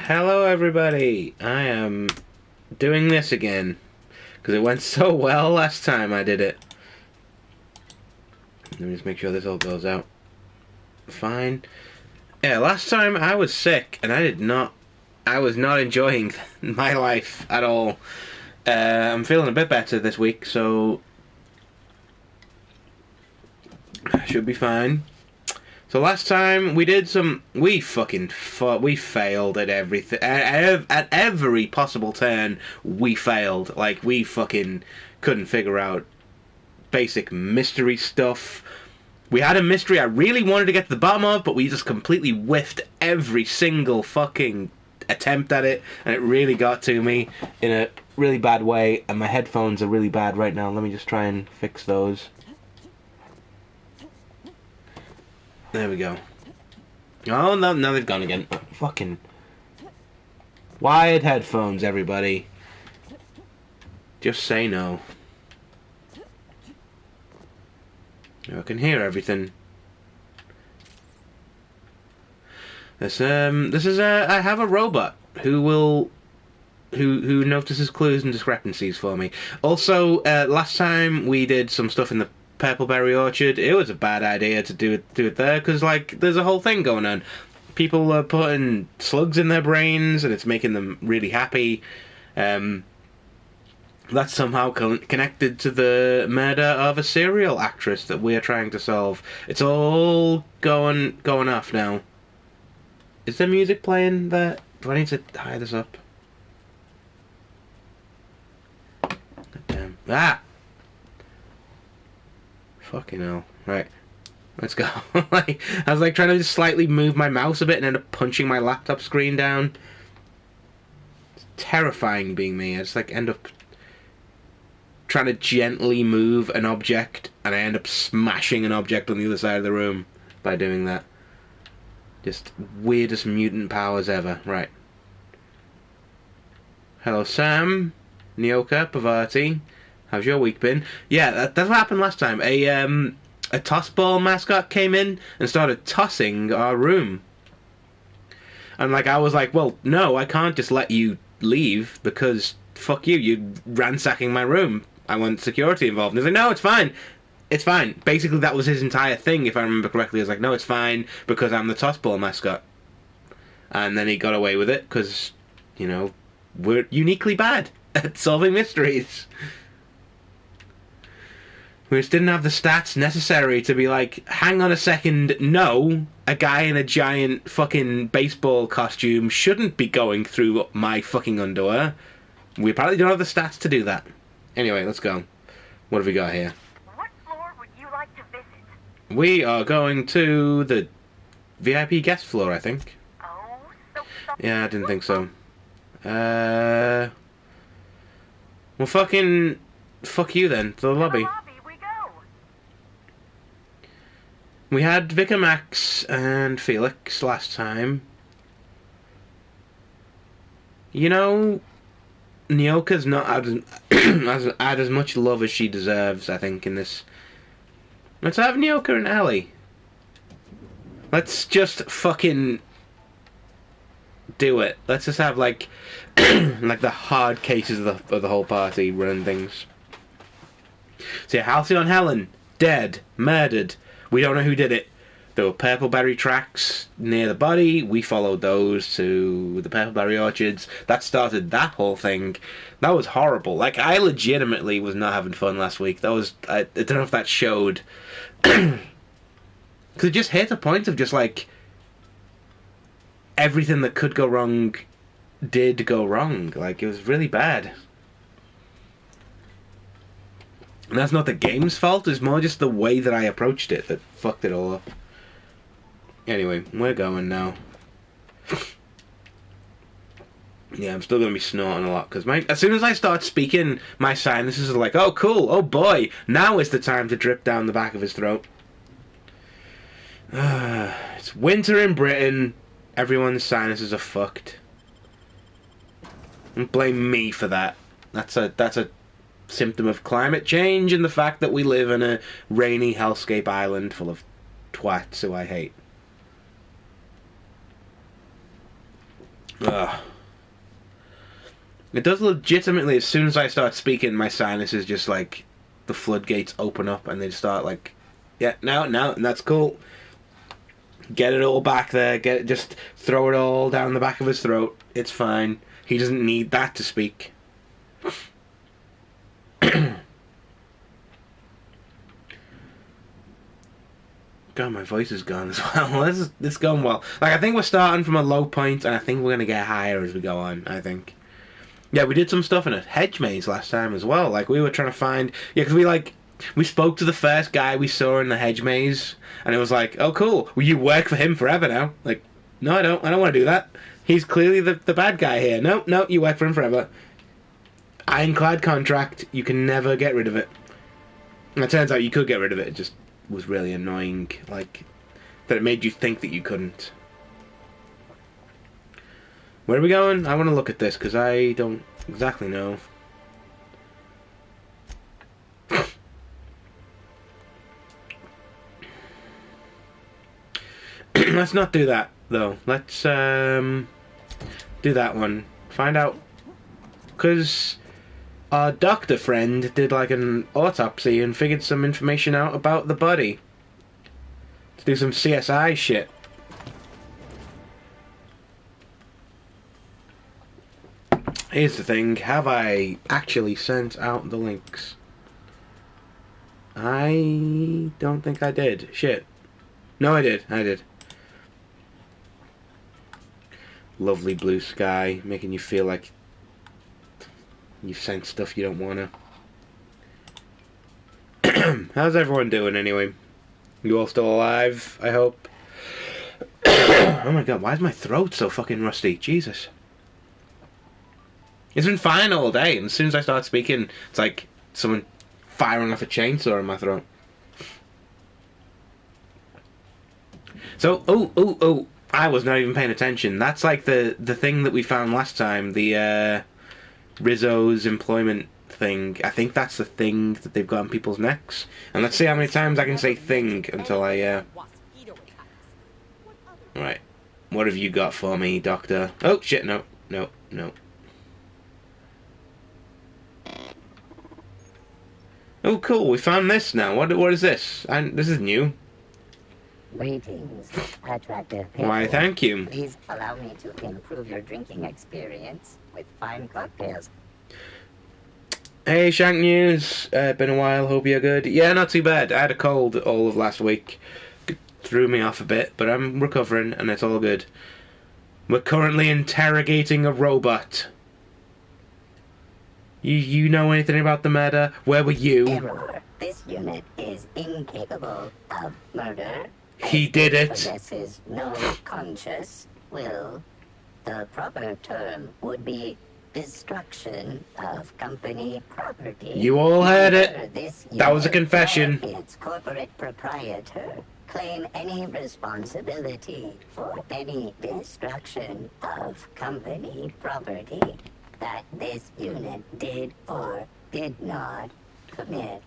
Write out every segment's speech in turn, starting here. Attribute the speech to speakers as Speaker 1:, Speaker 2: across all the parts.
Speaker 1: Hello everybody, I am doing this again, because it went so well last time I did it. Let me just make sure this all goes out fine. Yeah, last time I was sick, and I was not enjoying my life at all. I'm feeling a bit better this week, so I should be fine. So last time we failed at everything. At every possible turn, we failed. Like, we fucking couldn't figure out basic mystery stuff. We had a mystery I really wanted to get to the bottom of, but we just completely whiffed every single fucking attempt at it, and it really got to me in a really bad way, and my headphones are really bad right now. Let me just try and fix those. There we go. Oh, no, now they've gone again. Fucking wired headphones, everybody. Just say no. I can hear everything. I have a robot who notices clues and discrepancies for me. Also, last time we did some stuff in the Purpleberry Orchard. It was a bad idea to do it there, because, like, there's a whole thing going on. People are putting slugs in their brains, and it's making them really happy. That's somehow connected to the murder of a serial actress that we are trying to solve. It's all going off now. Is there music playing there? Do I need to hide this up? God damn. Ah! Fucking hell. Right. Let's go. I was like trying to just slightly move my mouse a bit and end up punching my laptop screen down. It's terrifying being me. I just like end up trying to gently move an object, and I end up smashing an object on the other side of the room by doing that. Just weirdest mutant powers ever. Right. Hello, Sam. Nyoka, Pavati. How's your week been? Yeah, that's what happened last time. A toss ball mascot came in and started tossing our room. And, like, I was like, well, no, I can't just let you leave, because fuck you, you're ransacking my room. I want security involved. And he's like, no, it's fine. It's fine. Basically, that was his entire thing, if I remember correctly. He was like, no, it's fine, because I'm the toss ball mascot. And then he got away with it, because, you know, we're uniquely bad at solving mysteries. We just didn't have the stats necessary to be like, hang on a second, no, a guy in a giant fucking baseball costume shouldn't be going through my fucking underwear. We apparently don't have the stats to do that. Anyway, let's go. What have we got here?
Speaker 2: What floor would you like to visit?
Speaker 1: We are going to the VIP guest floor, I think.
Speaker 2: Oh, so
Speaker 1: Yeah, I didn't think so. Well, fucking fuck you then, to the lobby. We had Vicar Max and Felix last time. You know, Nyoka's not had as much love as she deserves, I think, in this. Let's have Nyoka and Ellie. Let's just fucking do it. Let's just have, like, like the hard cases of the whole party running things. So yeah, Halcyon Helen, dead, murdered. We don't know who did it. There were purpleberry tracks near the body. We followed those to the purpleberry orchards. That started that whole thing. That was horrible. Like, I legitimately was not having fun last week. That was... I don't know if that showed. Because it just hit a point of just, like... everything that could go wrong did go wrong. Like, it was really bad. And that's not the game's fault, it's more just the way that I approached it that fucked it all up. Anyway, we're going now. Yeah, I'm still going to be snorting a lot, because as soon as I start speaking, my sinuses are like, oh cool, oh boy, now is the time to drip down the back of his throat. It's winter in Britain, everyone's sinuses are fucked. Don't blame me for that. That's a symptom of climate change and the fact that we live in a rainy hellscape island full of twats who I hate. Ugh. It does legitimately, as soon as I start speaking, my sinuses just like, the floodgates open up and they start like, yeah, now, and that's cool. Get it all back there, just throw it all down the back of his throat. It's fine. He doesn't need that to speak. God, my voice is gone as well. This is going well. Like, I think we're starting from a low point, and I think we're going to get higher as we go on, I think. Yeah, we did some stuff in a hedge maze last time as well. Like, we were trying to find... Yeah, because we spoke to the first guy we saw in the hedge maze, and it was like, oh, cool. Well, you work for him forever now. Like, no, I don't. I don't want to do that. He's clearly the bad guy here. No, you work for him forever. Ironclad contract. You can never get rid of it. And it turns out you could get rid of it. It just was really annoying. Like, that it made you think that you couldn't. Where are we going? I want to look at this, because I don't exactly know. Let's not do that, though. Let's do that one. Find out. Because our doctor friend did like an autopsy and figured some information out about the body. To do some CSI shit. Here's the thing. Have I actually sent out the links? I don't think I did. Shit. No, I did. I did. Lovely blue sky, making you feel like you've sent stuff you don't wanna. How's everyone doing anyway? You all still alive, I hope? Oh my god, why is my throat so fucking rusty? Jesus. It's been fine all day, and as soon as I start speaking, it's like someone firing off a chainsaw in my throat. So, oh, I was not even paying attention. That's like the thing that we found last time, the Rizzo's employment thing. I think that's the thing that they've got on people's necks. And let's see how many times I can say thing until I, Right. What have you got for me, Doctor? Oh, shit, no. Oh, cool, we found this now. What is this? This is new.
Speaker 3: Greetings, attractive people.
Speaker 1: Why, thank you.
Speaker 3: Please allow me to improve your drinking experience with fine cocktails.
Speaker 1: Hey, Shank News. Been a while, hope you're good. Yeah, not too bad. I had a cold all of last week. Threw me off a bit, but I'm recovering, and it's all good. We're currently interrogating a robot. You know anything about the murder? Where were you?
Speaker 3: Error. This unit is incapable of murder.
Speaker 1: He did it.
Speaker 3: Possesses no conscious will. The proper term would be destruction of company property.
Speaker 1: You all heard it. That was a confession.
Speaker 3: Its corporate proprietor claim any responsibility for any destruction of company property that this unit did or did not commit.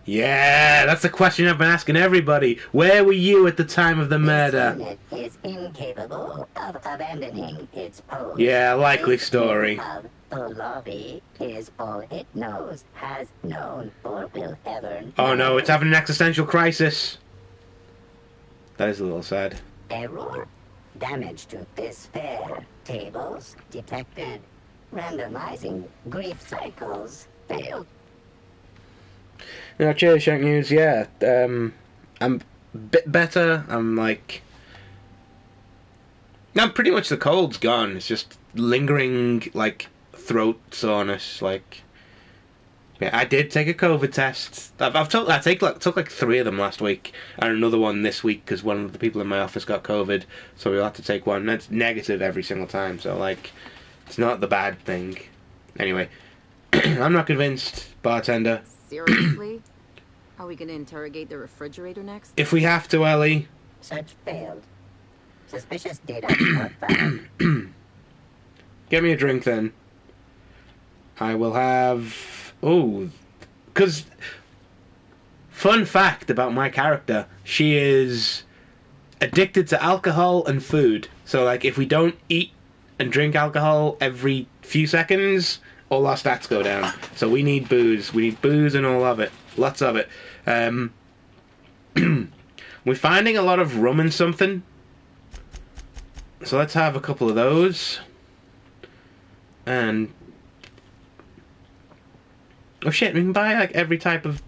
Speaker 1: Yeah, that's the question I've been asking everybody. Where were you at the time of the murder?
Speaker 3: This unit is incapable of abandoning its post.
Speaker 1: Yeah, likely
Speaker 3: This
Speaker 1: story.
Speaker 3: view of the lobby is all it knows, has known, or will ever know.
Speaker 1: Oh no, it's having an existential crisis. That is a little sad.
Speaker 3: Error. Damage to this fair. Tables detected. Randomizing grief cycles failed.
Speaker 1: No, cheers, Shank News. Yeah, I'm a bit better. I'm pretty much the cold's gone. It's just lingering, like, throat soreness. Like, yeah, I did take a COVID test. I took like 3 of them last week, and another one this week because one of the people in my office got COVID, so we had to take one. That's negative every single time, so like, it's not the bad thing. Anyway, I'm not convinced, bartender.
Speaker 4: Seriously? Are we gonna interrogate the refrigerator next?
Speaker 1: If we have to, Ellie.
Speaker 3: Search failed. Suspicious data not found.
Speaker 1: Get me a drink then. I will have... Oh, because... Fun fact about my character. She is addicted to alcohol and food. So, like, if we don't eat and drink alcohol every few seconds, all our stats go down. So we need booze. We need booze and all of it. Lots of it. We're finding a lot of rum and something. So let's have a couple of those. And... oh shit, we can buy like every type of...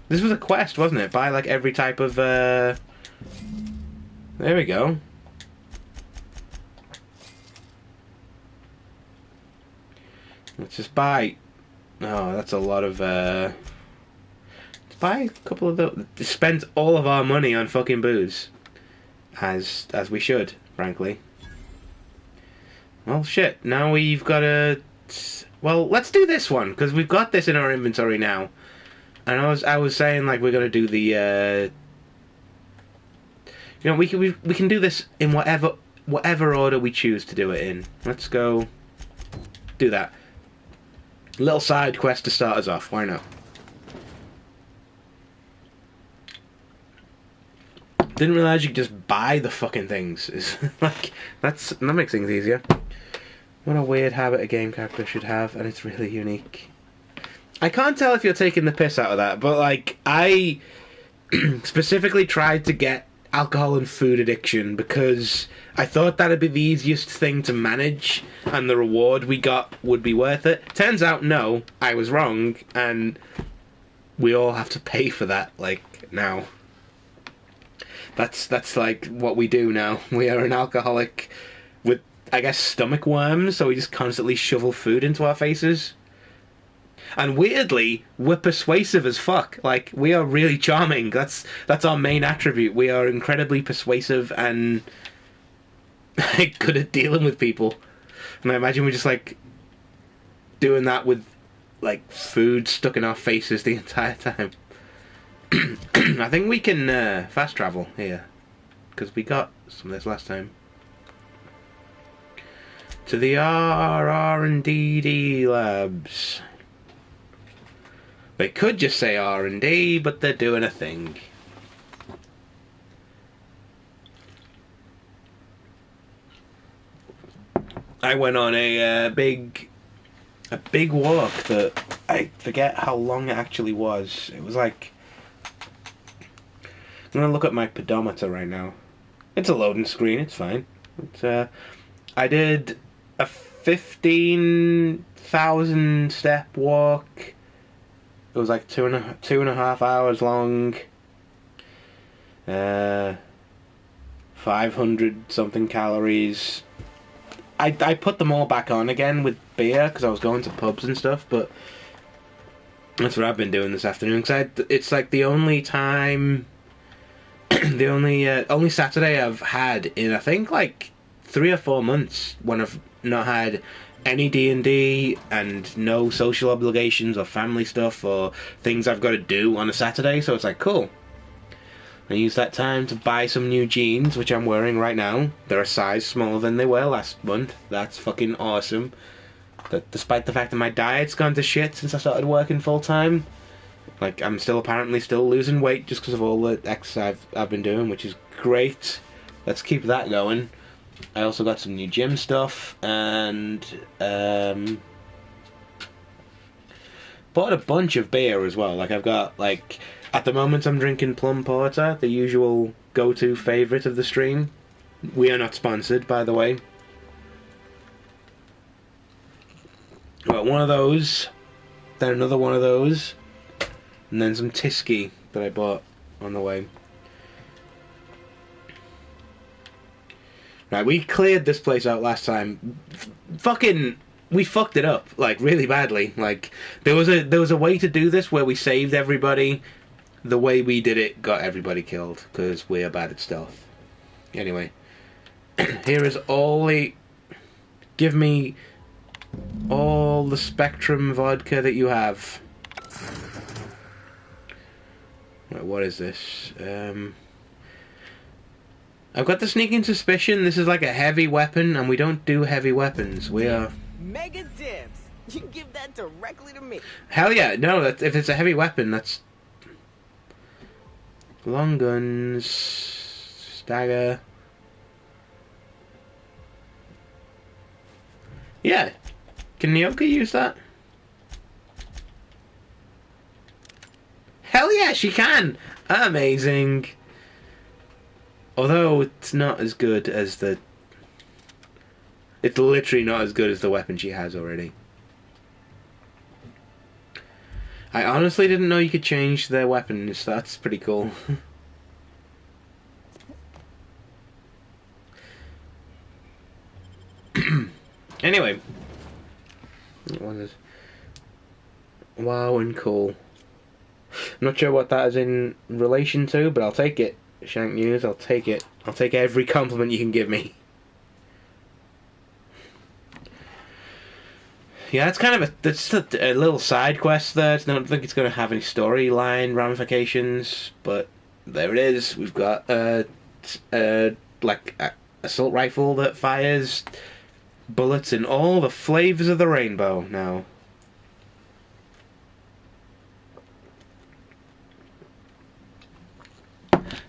Speaker 1: this was a quest, wasn't it? Buy like every type of... there we go. Let's just buy... oh, that's a lot of... let's buy a couple of those. Spend all of our money on fucking booze. As we should, frankly. Well, shit. Now we've got to... well, let's do this one, because we've got this in our inventory now. And I was saying, like, we're going to do the... you know, we can do this in whatever order we choose to do it in. Let's go do that. Little side quest to start us off. Why not? Didn't realize you could just buy the fucking things. It's like that makes things easier. What a weird habit a game character should have, and it's really unique. I can't tell if you're taking the piss out of that, but like I specifically tried to get alcohol and food addiction because I thought that'd be the easiest thing to manage and the reward we got would be worth it. Turns out no, I was wrong, and we all have to pay for that, like, now. That's like what we do now. We are an alcoholic with, I guess, stomach worms, so we just constantly shovel food into our faces. And weirdly, we're persuasive as fuck. Like, we are really charming. That's our main attribute. We are incredibly persuasive and good at dealing with people. And I imagine we're just, like, doing that with, like, food stuck in our faces the entire time. I think we can fast travel here. Because we got some of this last time. To the R&D labs. They could just say R&D, but they're doing a thing. I went on a big walk that I forget how long it actually was. It was like... I'm gonna look at my pedometer right now. It's a loading screen, it's fine. I did a 15,000 step walk. It was like two and a half hours long. 500 something calories. I put them all back on again with beer because I was going to pubs and stuff, but that's what I've been doing this afternoon. Cause it's like the only time, the only Saturday I've had in I think like 3 or 4 months when I've not had any D&D and no social obligations or family stuff or things I've got to do on a Saturday, so it's like, cool. I use that time to buy some new jeans, which I'm wearing right now. They're a size smaller than they were last month. That's fucking awesome. Despite the fact that my diet's gone to shit since I started working full time. Like, I'm apparently still losing weight just because of all the exercise I've been doing, which is great. Let's keep that going. I also got some new gym stuff, and bought a bunch of beer as well. Like, I've got, like, at the moment I'm drinking Plum Porter, the usual go-to favourite of the stream. We are not sponsored, by the way. Got one of those, then another one of those, and then some Tyskie that I bought on the way. Right, we cleared this place out last time. We fucked it up, like, really badly. Like, there was a way to do this where we saved everybody. The way we did it got everybody killed, because we are bad at stealth. Anyway, here is all the... Give me all the Spectrum vodka that you have. Right, what is this? I've got the sneaking suspicion this is like a heavy weapon, and we don't do heavy weapons. We are...
Speaker 5: Mega dibs! You can give that directly to me.
Speaker 1: Hell yeah, no, if it's a heavy weapon, that's... Long guns... Stagger... Yeah. Can Nyoka use that? Hell yeah, she can! Amazing. Although it's not as good as the... It's literally not as good as the weapon she has already. I honestly didn't know you could change their weapons. That's pretty cool. Anyway. What is... Wow and cool. I'm not sure what that is in relation to, but I'll take it. Shank News, I'll take it. I'll take every compliment you can give me. Yeah, it's kind of that's a little side quest there. I don't think it's going to have any storyline ramifications, but there it is. We've got like a assault rifle that fires bullets in all the flavors of the rainbow now.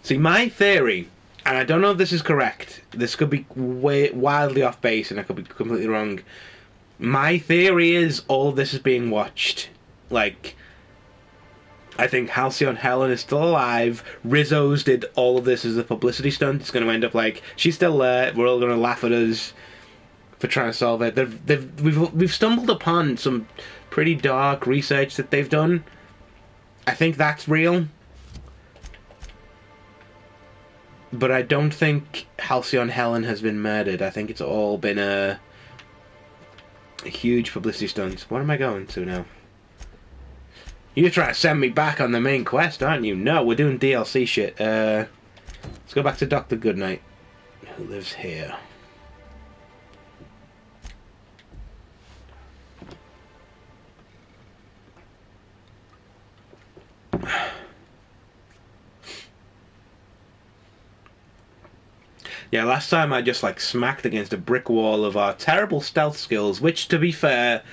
Speaker 1: See, my theory, and I don't know if this is correct, this could be wildly off base and I could be completely wrong. My theory is all of this is being watched. Like, I think Halcyon Helen is still alive. Rizzo's did all of this as a publicity stunt. It's going to end up like, she's still there, we're all going to laugh at us for trying to solve it. We've stumbled upon some pretty dark research that they've done. I think that's real. But I don't think Halcyon Helen has been murdered. I think it's all been a huge publicity stunt. What am I going to now? You're trying to send me back on the main quest, aren't you? No, we're doing DLC shit. Let's go back to Dr. Goodnight, who lives here. Yeah, last time I just like smacked against a brick wall of our terrible stealth skills, which, to be fair,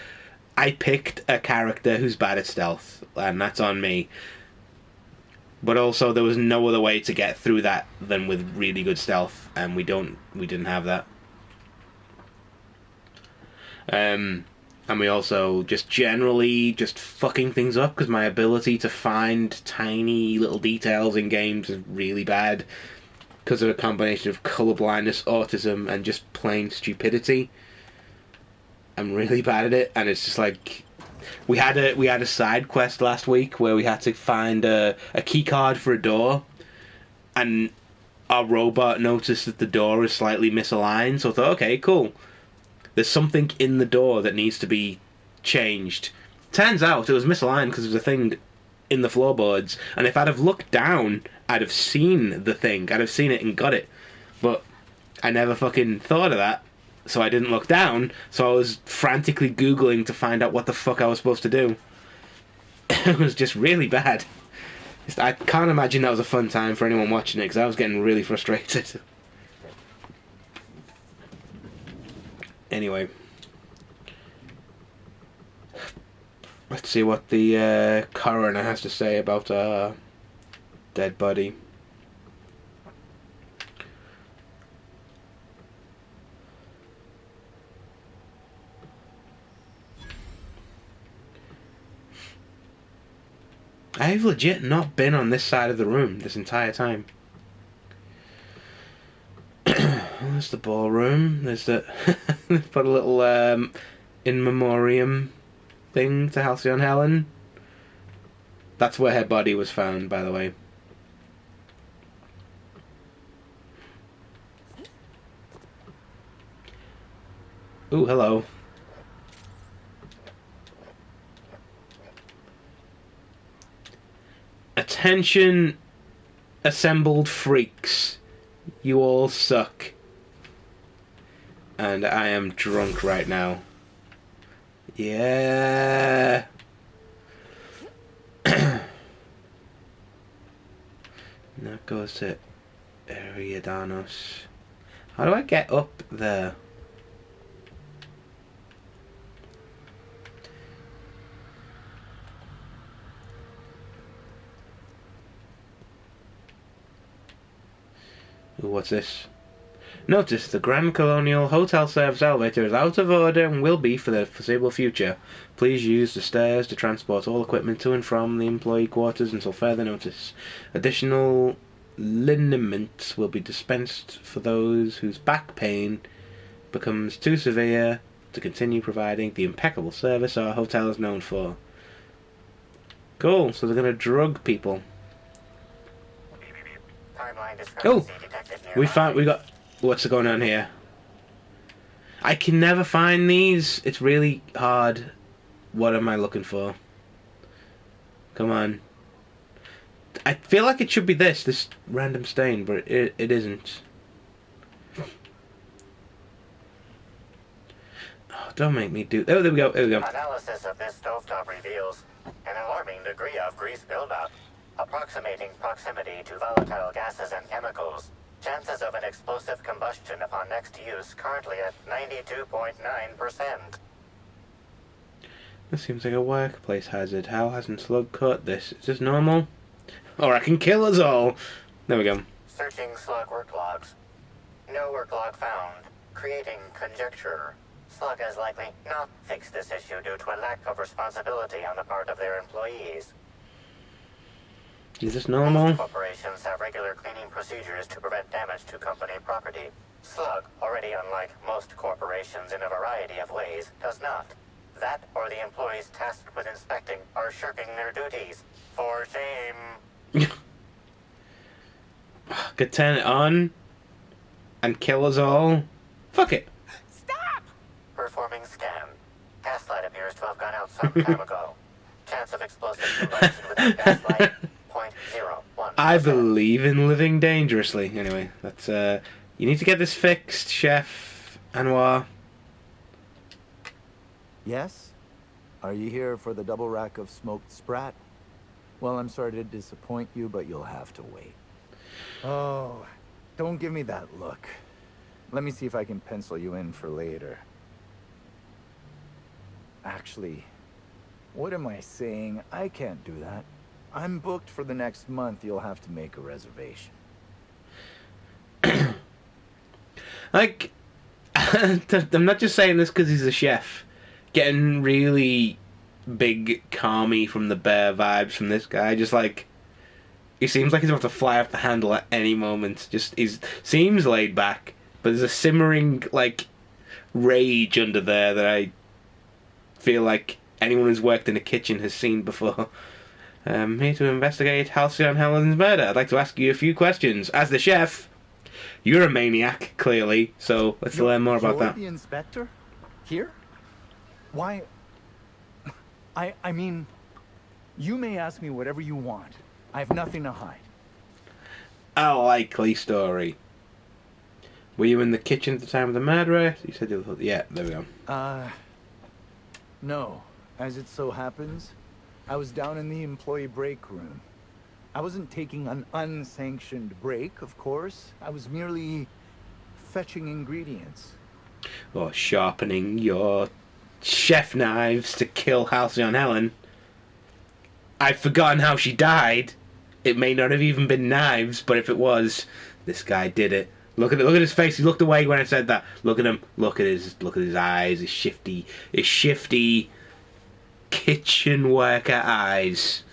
Speaker 1: I picked a character who's bad at stealth, and that's on me. But also, there was no other way to get through that than with really good stealth, and we didn't have that. And we also just generally just fucking things up because my ability to find tiny little details in games is really bad. Because of a combination of colourblindness, autism, and just plain stupidity. I'm really bad at it, and it's just like we had a side quest last week where we had to find a key card for a door, and our robot noticed that the door is slightly misaligned. So I thought, okay, cool. There's something in the door that needs to be changed. Turns out it was misaligned because there was a thing in the floorboards, and if I'd have looked down, I'd have seen the thing. I'd have seen it and got it. But I never fucking thought of that, so I didn't look down, so I was frantically Googling to find out what the fuck I was supposed to do. It was just really bad. I can't imagine that was a fun time for anyone watching it, because I was getting really frustrated. Anyway. Let's see what the coroner has to say about our dead body. I've legit not been on this side of the room this entire time. There's the ballroom. There's the... put a little in memoriam thing to Halcyon Helen. That's where her body was found, by the way. Ooh, hello. Attention, assembled freaks. You all suck. And I am drunk right now. Yeah. That goes to Eridanos. How do I get up there? Ooh, what's this? Notice the Grand Colonial Hotel Service elevator is out of order and will be for the foreseeable future. Please use the stairs to transport all equipment to and from the employee quarters until further notice. Additional liniment will be dispensed for those whose back pain becomes too severe to continue providing the impeccable service our hotel is known for. Cool, so they're going to drug people. Oh, we got, what's going on here? I can never find these. It's really hard. What am I looking for? Come on. I feel like it should be this random stain, but it isn't. Oh, don't make me do... Oh, there we go, there we go.
Speaker 6: Analysis of this stovetop reveals an alarming degree of grease buildup, approximating proximity to volatile gases and chemicals. Chances of an explosive combustion upon next use currently at 92.9%.
Speaker 1: This seems like a workplace hazard. How hasn't Slug caught this? Is this normal? Or I can kill us all! There we go.
Speaker 6: Searching Slug work logs. No work log found. Creating conjecture. Slug has likely not fixed this issue due to a lack of responsibility on the part of their employees.
Speaker 1: Is this normal?
Speaker 6: Most corporations have regular cleaning procedures to prevent damage to company property. Slug, already unlike most corporations in a variety of ways, does not. That or the employees tasked with inspecting are shirking their duties. For shame.
Speaker 1: Could turn it on and kill us all. Fuck it.
Speaker 5: Stop!
Speaker 6: Performing scan. Gaslight appears to have gone out some time ago. Chance of explosive combustion without gaslight, 0.01%.
Speaker 1: I believe in living dangerously. Anyway, that's you need to get this fixed, Chef Anwar.
Speaker 7: Yes? Are you here for the double rack of smoked sprat? Well, I'm sorry to disappoint you, but you'll have to wait. Oh, don't give me that look. Let me see if I can pencil you in for later. Actually, what am I saying? I can't do that. I'm booked for the next month. You'll have to make a reservation.
Speaker 1: Like, I'm not just saying this because he's a chef. Getting really big, calmy from the bear vibes from this guy. Just like, he seems like he's about to fly off the handle at any moment. Just, seems laid back, but there's a simmering, like, rage under there that I feel like anyone who's worked in a kitchen has seen before. Here to investigate Halcyon Helen's murder. I'd like to ask you a few questions. As the chef, you're a maniac, clearly, so let's learn more about that.
Speaker 7: You're the inspector? Here? Why? I mean, you may ask me whatever you want. I have nothing to hide.
Speaker 1: A likely story. Were you in the kitchen at the time of the murder? You said you were... Yeah, there we go.
Speaker 7: No. As it so happens, I was down in the employee break room. I wasn't taking an unsanctioned break, of course. I was merely fetching ingredients.
Speaker 1: Or sharpening your chef knives to kill Halcyon Helen. I've forgotten how she died. It may not have even been knives, but if it was, this guy did it. Look at his face. He looked away when I said that. Look at him. Look at his eyes. His shifty kitchen worker eyes.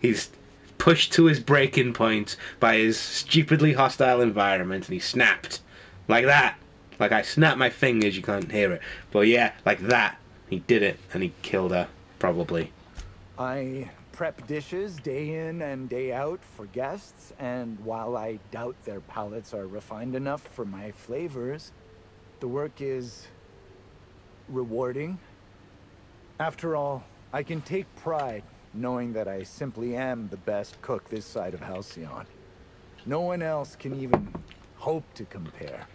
Speaker 1: He's pushed to his breaking point by his stupidly hostile environment, and he snapped like that. Like I snapped my fingers. You can't hear it, but yeah, like that. He did it, and he killed her. Probably.
Speaker 7: I prep dishes day in and day out for guests, and while I doubt their palates are refined enough for my flavors, the work is rewarding. After all, I can take pride knowing that I simply am the best cook this side of Halcyon. No one else can even hope to compare.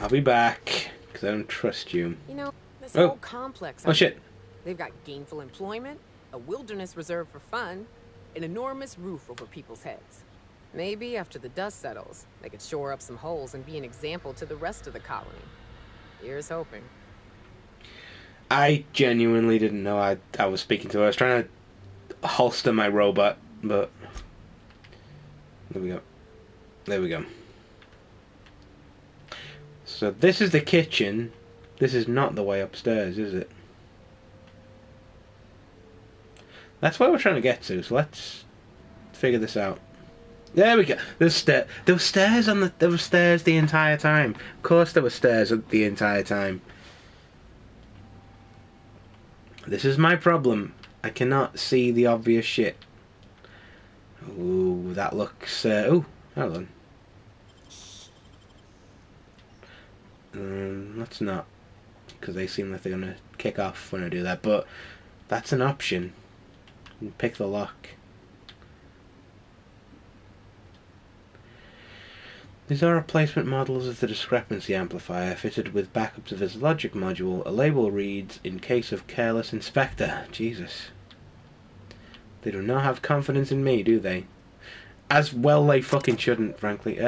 Speaker 1: I'll be back, because I don't trust you.
Speaker 4: You know, this
Speaker 1: Oh.
Speaker 4: whole complex...
Speaker 1: Oh shit.
Speaker 4: They've got gainful employment, a wilderness reserve for fun, an enormous roof over people's heads. Maybe after the dust settles, they could shore up some holes and be an example to the rest of the colony. Here's hoping.
Speaker 1: I genuinely didn't know I was speaking to her. I was trying to holster my robot, but... There we go. There we go. So this is the kitchen. This is not the way upstairs, is it? That's where we're trying to get to, so let's figure this out. There we go. There were stairs the entire time. Of course there were stairs the entire time. This is my problem. I cannot see the obvious shit. Ooh, that looks... ooh, hold on. Let's not. Because they seem like they're going to kick off when I do that. But that's an option. You can pick the lock. These are replacement models of the discrepancy amplifier fitted with backups of its logic module. A label reads, "In case of careless inspector." Jesus. They do not have confidence in me, do they? As well they fucking shouldn't, frankly.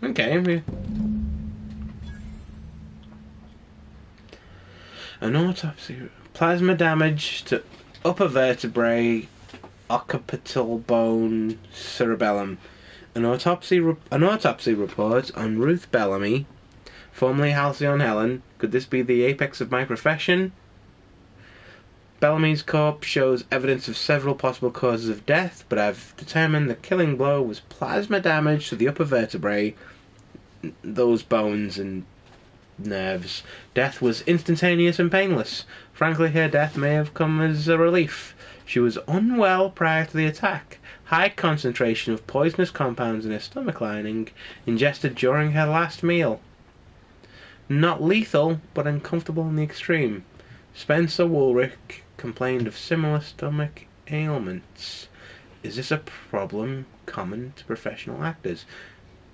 Speaker 1: Okay. An autopsy. Plasma damage to upper vertebrae, occipital bone, cerebellum. An autopsy report on Ruth Bellamy, formerly Halcyon Helen. Could this be the apex of my profession? Bellamy's corpse shows evidence of several possible causes of death, but I've determined the killing blow was plasma damage to the upper vertebrae, those bones and nerves. Death was instantaneous and painless. Frankly, her death may have come as a relief. She was unwell prior to the attack. High concentration of poisonous compounds in her stomach lining, ingested during her last meal. Not lethal, but uncomfortable in the extreme. Spencer Woolrich complained of similar stomach ailments. Is this a problem common to professional actors?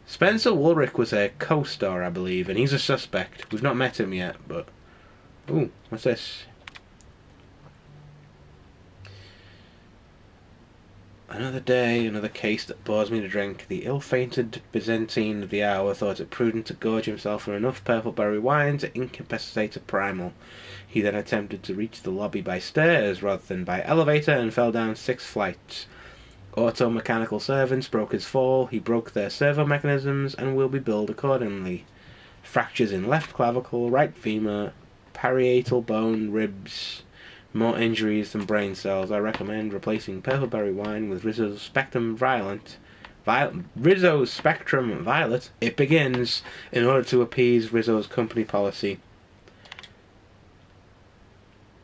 Speaker 1: Spencer Woolrich was a co-star, I believe, and he's a suspect. We've not met him yet, but... Ooh, what's this? Another day, another case that bores me to drink. The ill-fated Byzantine of the hour thought it prudent to gorge himself on enough purple-berry wine to incapacitate a primal. He then attempted to reach the lobby by stairs rather than by elevator and fell down 6 flights. Auto-mechanical servants broke his fall. He broke their servo mechanisms and will be billed accordingly. Fractures in left clavicle, right femur, parietal bone, ribs. More injuries than brain cells. I recommend replacing purple-berry wine with Rizzo's Spectrum Violet. Rizzo's Spectrum Violet. It begins in order to appease Rizzo's company policy.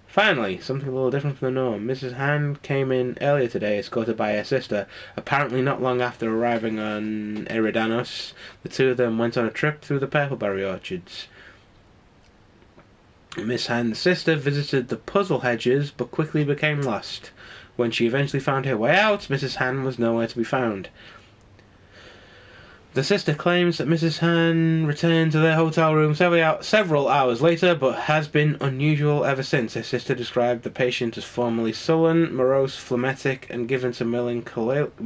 Speaker 1: Finally, something a little different from the norm. Mrs. Hand came in earlier today, escorted by her sister. Apparently not long after arriving on Eridanos, the two of them went on a trip through the purple-berry orchards. Miss Hand's sister visited the puzzle hedges, but quickly became lost. When she eventually found her way out, Mrs. Hand was nowhere to be found. The sister claims that Mrs. Han returned to their hotel room several hours later, but has been unusual ever since. Her sister described the patient as formerly sullen, morose, phlegmatic, and given to melancholia.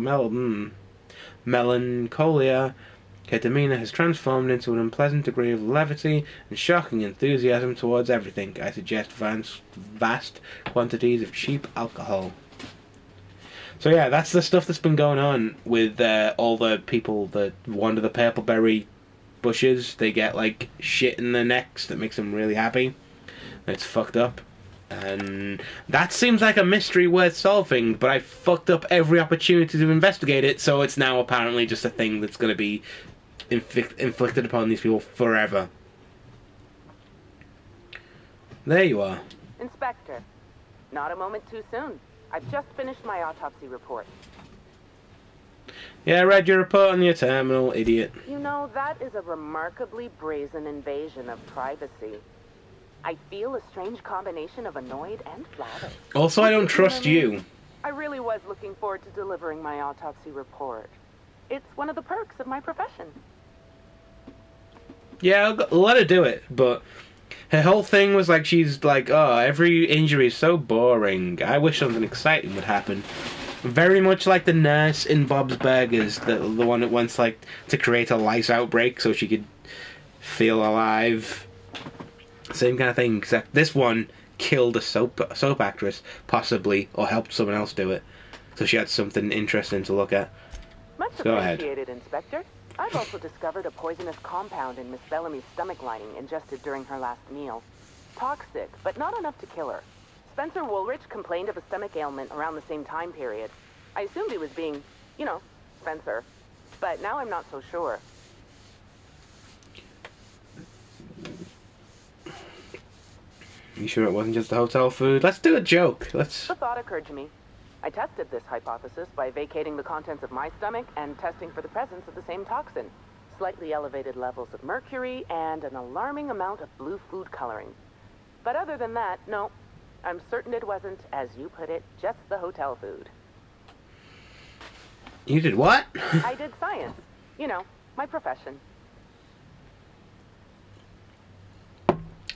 Speaker 1: Her demeanour has transformed into an unpleasant degree of levity and shocking enthusiasm towards everything. I suggest vast quantities of cheap alcohol. So yeah, that's the stuff that's been going on with all the people that wander the purple-berry bushes. They get like shit in their necks that makes them really happy. It's fucked up. And that seems like a mystery worth solving, but I fucked up every opportunity to investigate it, so it's now apparently just a thing that's going to be inflicted upon these people forever. There you are.
Speaker 8: Inspector, not a moment too soon. I've just finished my autopsy report.
Speaker 1: Yeah, I read your report on your terminal, idiot.
Speaker 8: You know, that is a remarkably brazen invasion of privacy. I feel a strange combination of annoyed and flattered.
Speaker 1: Also, I don't trust you.
Speaker 8: I really was looking forward to delivering my autopsy report. It's one of the perks of my profession.
Speaker 1: Yeah, I'll let her do it, but her whole thing was like, she's like, oh, every injury is so boring. I wish something exciting would happen. Very much like the nurse in Bob's Burgers, the one that wants like to create a lice outbreak so she could feel alive. Same kind of thing, except this one killed a soap actress, possibly, or helped someone else do it. So she had something interesting to look at.
Speaker 8: Much
Speaker 1: Go ahead.
Speaker 8: appreciated, Inspector. I've also discovered a poisonous compound in Miss Bellamy's stomach lining ingested during her last meal. Toxic, but not enough to kill her. Spencer Woolrich complained of a stomach ailment around the same time period. I assumed he was being, Spencer. But now I'm not so sure.
Speaker 1: You sure it wasn't just the hotel food? Let's do a joke. Let's...
Speaker 8: The thought occurred to me. I tested this hypothesis by vacating the contents of my stomach and testing for the presence of the same toxin. Slightly elevated levels of mercury and an alarming amount of blue food coloring. But other than that, no. I'm certain it wasn't, as you put it, just the hotel food.
Speaker 1: You did what?
Speaker 8: I did science. My profession.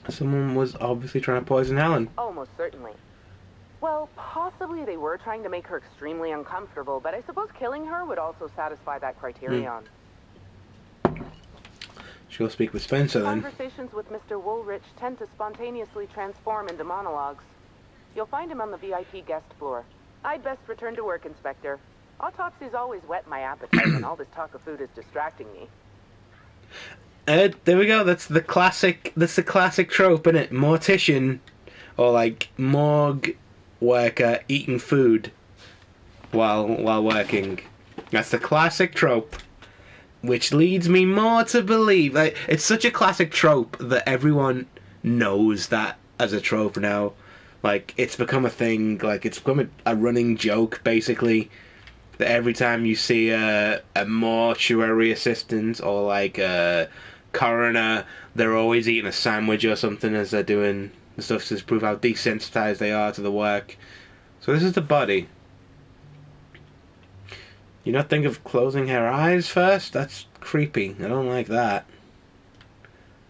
Speaker 1: Someone was obviously trying to poison Helen.
Speaker 8: Almost certainly. Well, possibly they were trying to make her extremely uncomfortable, but I suppose killing her would also satisfy that criterion.
Speaker 1: She'll speak with Spencer then.
Speaker 8: Conversations with Mr. Woolrich tend to spontaneously transform into monologues. You'll find him on the VIP guest floor. I'd best return to work, Inspector. Autopsies always whet my appetite, and all this talk of food is distracting me.
Speaker 1: There we go. That's the classic trope, isn't it? Mortician or like morgue worker eating food while working. That's the classic trope. Which leads me more to believe, like, it's such a classic trope that everyone knows that as a trope now. Like, it's become a thing, like, it's become a running joke, basically, that every time you see a mortuary assistant or, like, a coroner, they're always eating a sandwich or something as they're doing the stuff to prove how desensitized they are to the work. So this is the body. You not think of closing her eyes first? That's creepy. I don't like that.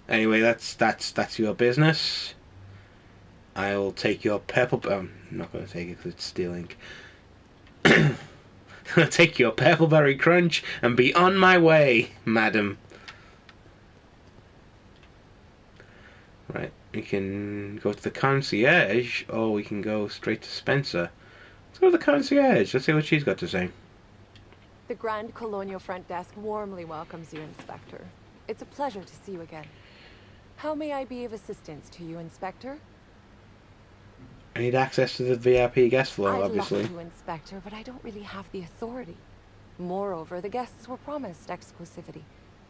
Speaker 1: Anyway, that's your business. I'll take your purple... I'm not going to take it because it's stealing. I'll take your purpleberry crunch and be on my way, madam. Right, we can go to the concierge, or we can go straight to Spencer. Let's go to the concierge. Let's see what she's got to say.
Speaker 9: The Grand Colonial Front Desk warmly welcomes you, Inspector. It's a pleasure to see you again. How may I be of assistance to you, Inspector?
Speaker 1: I need access to the VIP guest floor, obviously.
Speaker 9: I'd love to, Inspector, but I don't really have the authority. Moreover, the guests were promised exclusivity.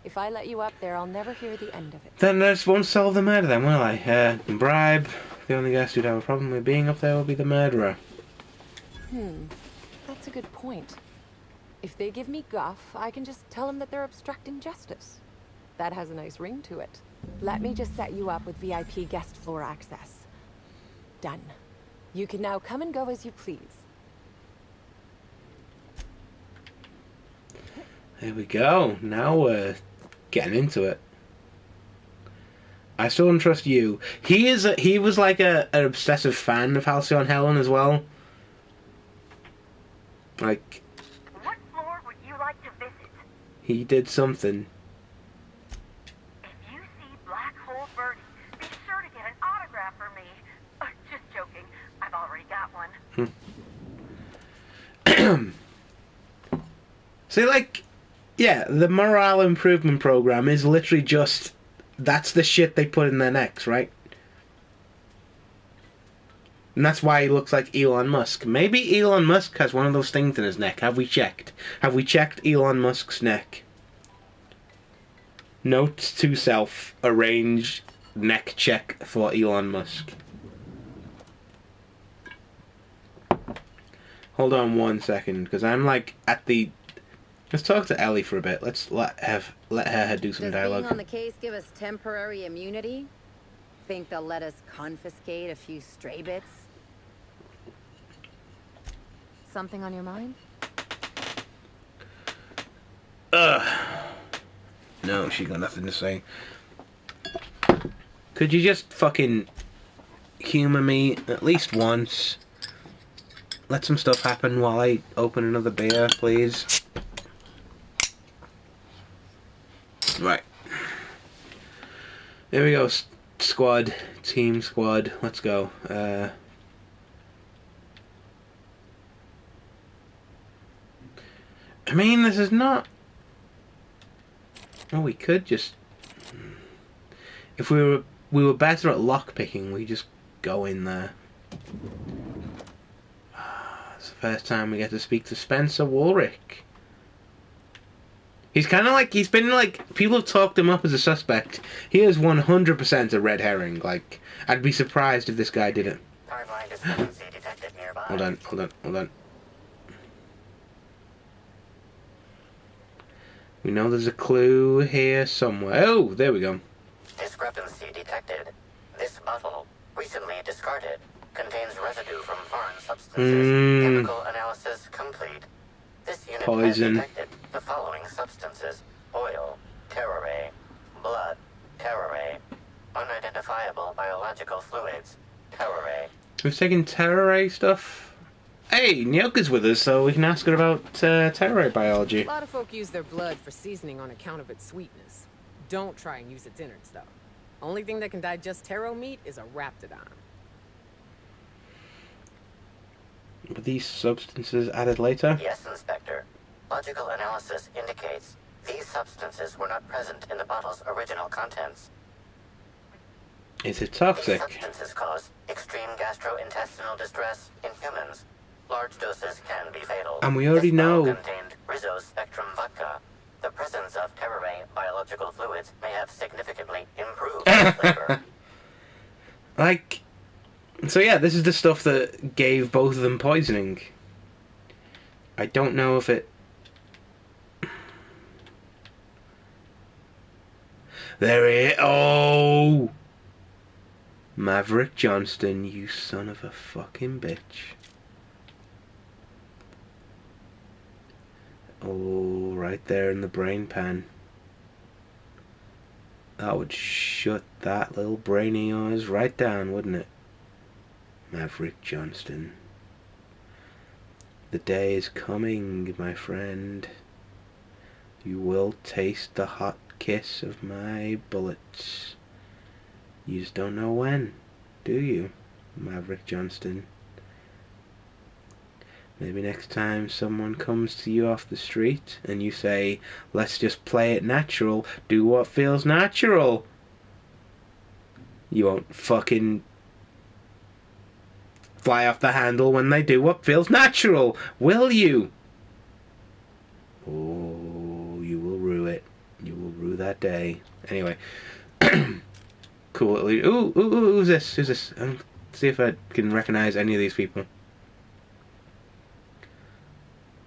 Speaker 9: If I let you up there, I'll never hear the end of it.
Speaker 1: Then I just won't solve the murder then, will I? Bribe. The only guest who'd have a problem with being up there will be the murderer.
Speaker 9: That's a good point. If they give me guff, I can just tell them that they're obstructing justice. That has a nice ring to it. Let me just set you up with VIP guest floor access. Done. You can now come and go as you please.
Speaker 1: There we go. Now we're getting into it. I still don't trust you. He was like an obsessive fan of Halcyon Helen as well. Like,
Speaker 2: What floor would you like to visit?
Speaker 1: he did something.
Speaker 2: If you see Black Hole Birdie, be sure to get an autograph for me. Just joking. I've already got one.
Speaker 1: See, like, yeah, the morale improvement program is literally just, that's the shit they put in their necks, right? And that's why he looks like Elon Musk. Maybe Elon Musk has one of those things in his neck. Have we checked? Have we checked Elon Musk's neck? Note to self, arrange neck check for Elon Musk. Hold on 1 second, because I'm like at the... Let's talk to Ellie for a bit. Let's let her do some
Speaker 10: Does
Speaker 1: dialogue.
Speaker 10: being on the case give us temporary immunity? Think they'll let us confiscate a few stray bits? Something on your mind?
Speaker 1: No, she got nothing to say. Could you just fucking humor me at least once? Let some stuff happen while I open another beer, please. Right. There we go, squad. Team squad. Let's go. I mean, this is not... Well, we could just... If we were better at lockpicking, we just go in there. It's the first time we get to speak to Spencer Woolrich. He's kind of like... He's been like... People have talked him up as a suspect. He is 100% a red herring. Like, I'd be surprised if this guy didn't.
Speaker 6: Hardline discrepancy detected nearby.
Speaker 1: Hold on. We know there's a clue here somewhere. Oh, there we go.
Speaker 6: Discrepancy detected. This bottle, recently discarded, contains residue from foreign substances. Chemical analysis complete. This unit
Speaker 1: Poison.
Speaker 6: has detected the following substances: oil, terroré, blood, terroré, unidentifiable biological fluids, terroré.
Speaker 1: We've taken terroré stuff. Hey, Nyoka's with us, so we can ask her about terroré biology.
Speaker 4: A lot of folk use their blood for seasoning on account of its sweetness. Don't try and use its innards, though. Only thing that can digest taro meat is a raptidon.
Speaker 1: Were these substances added later?
Speaker 6: Yes, Inspector. Logical analysis indicates these substances were not present in the bottle's original contents.
Speaker 1: Is it toxic?
Speaker 6: These substances cause extreme gastrointestinal distress in humans. Large doses can be fatal.
Speaker 1: And we already
Speaker 6: This bottle
Speaker 1: know.
Speaker 6: contained Rizzo's Spectrum vodka. The presence of terroré biological fluids may have significantly improved the flavor.
Speaker 1: Like... So yeah, this is the stuff that gave both of them poisoning. I don't know if it... There it is. Oh! Maverick Johnston, you son of a fucking bitch. Oh, right there in the brain pan. That would shut that little brain of yours right down, wouldn't it? Maverick Johnston. The day is coming, my friend. You will taste the hot kiss of my bullets. You just don't know when, do you, Maverick Johnston? Maybe next time someone comes to you off the street and you say, let's just play it natural, do what feels natural. You won't fucking fly off the handle when they do what feels natural, will you? Oh, you will rue it. You will rue that day. Anyway. Cool. Ooh, who's this? Who's this? See if I can recognize any of these people.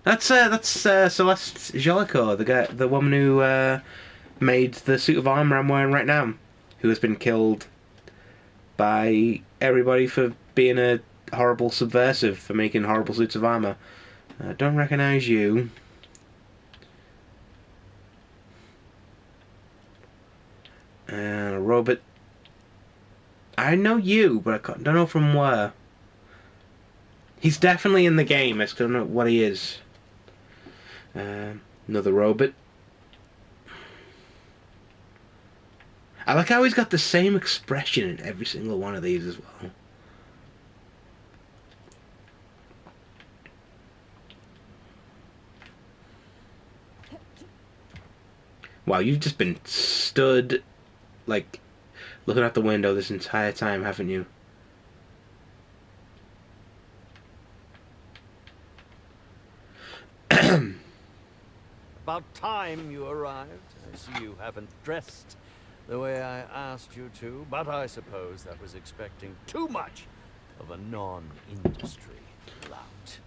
Speaker 1: That's Celeste Jolicoeur, the woman who made the suit of armor I'm wearing right now, who has been killed by everybody for being a horrible subversive, for making horrible suits of armor. Don't recognize you. Robert. I know you, but I don't know from where. He's definitely in the game, I just don't know what he is. Another robot. I like how he's got the same expression in every single one of these as well. Wow, you've just been stood, like, looking out the window this entire time, haven't you?
Speaker 11: About time you arrived. I see you haven't dressed the way I asked you to, but I suppose that was expecting too much of a non-industry lout.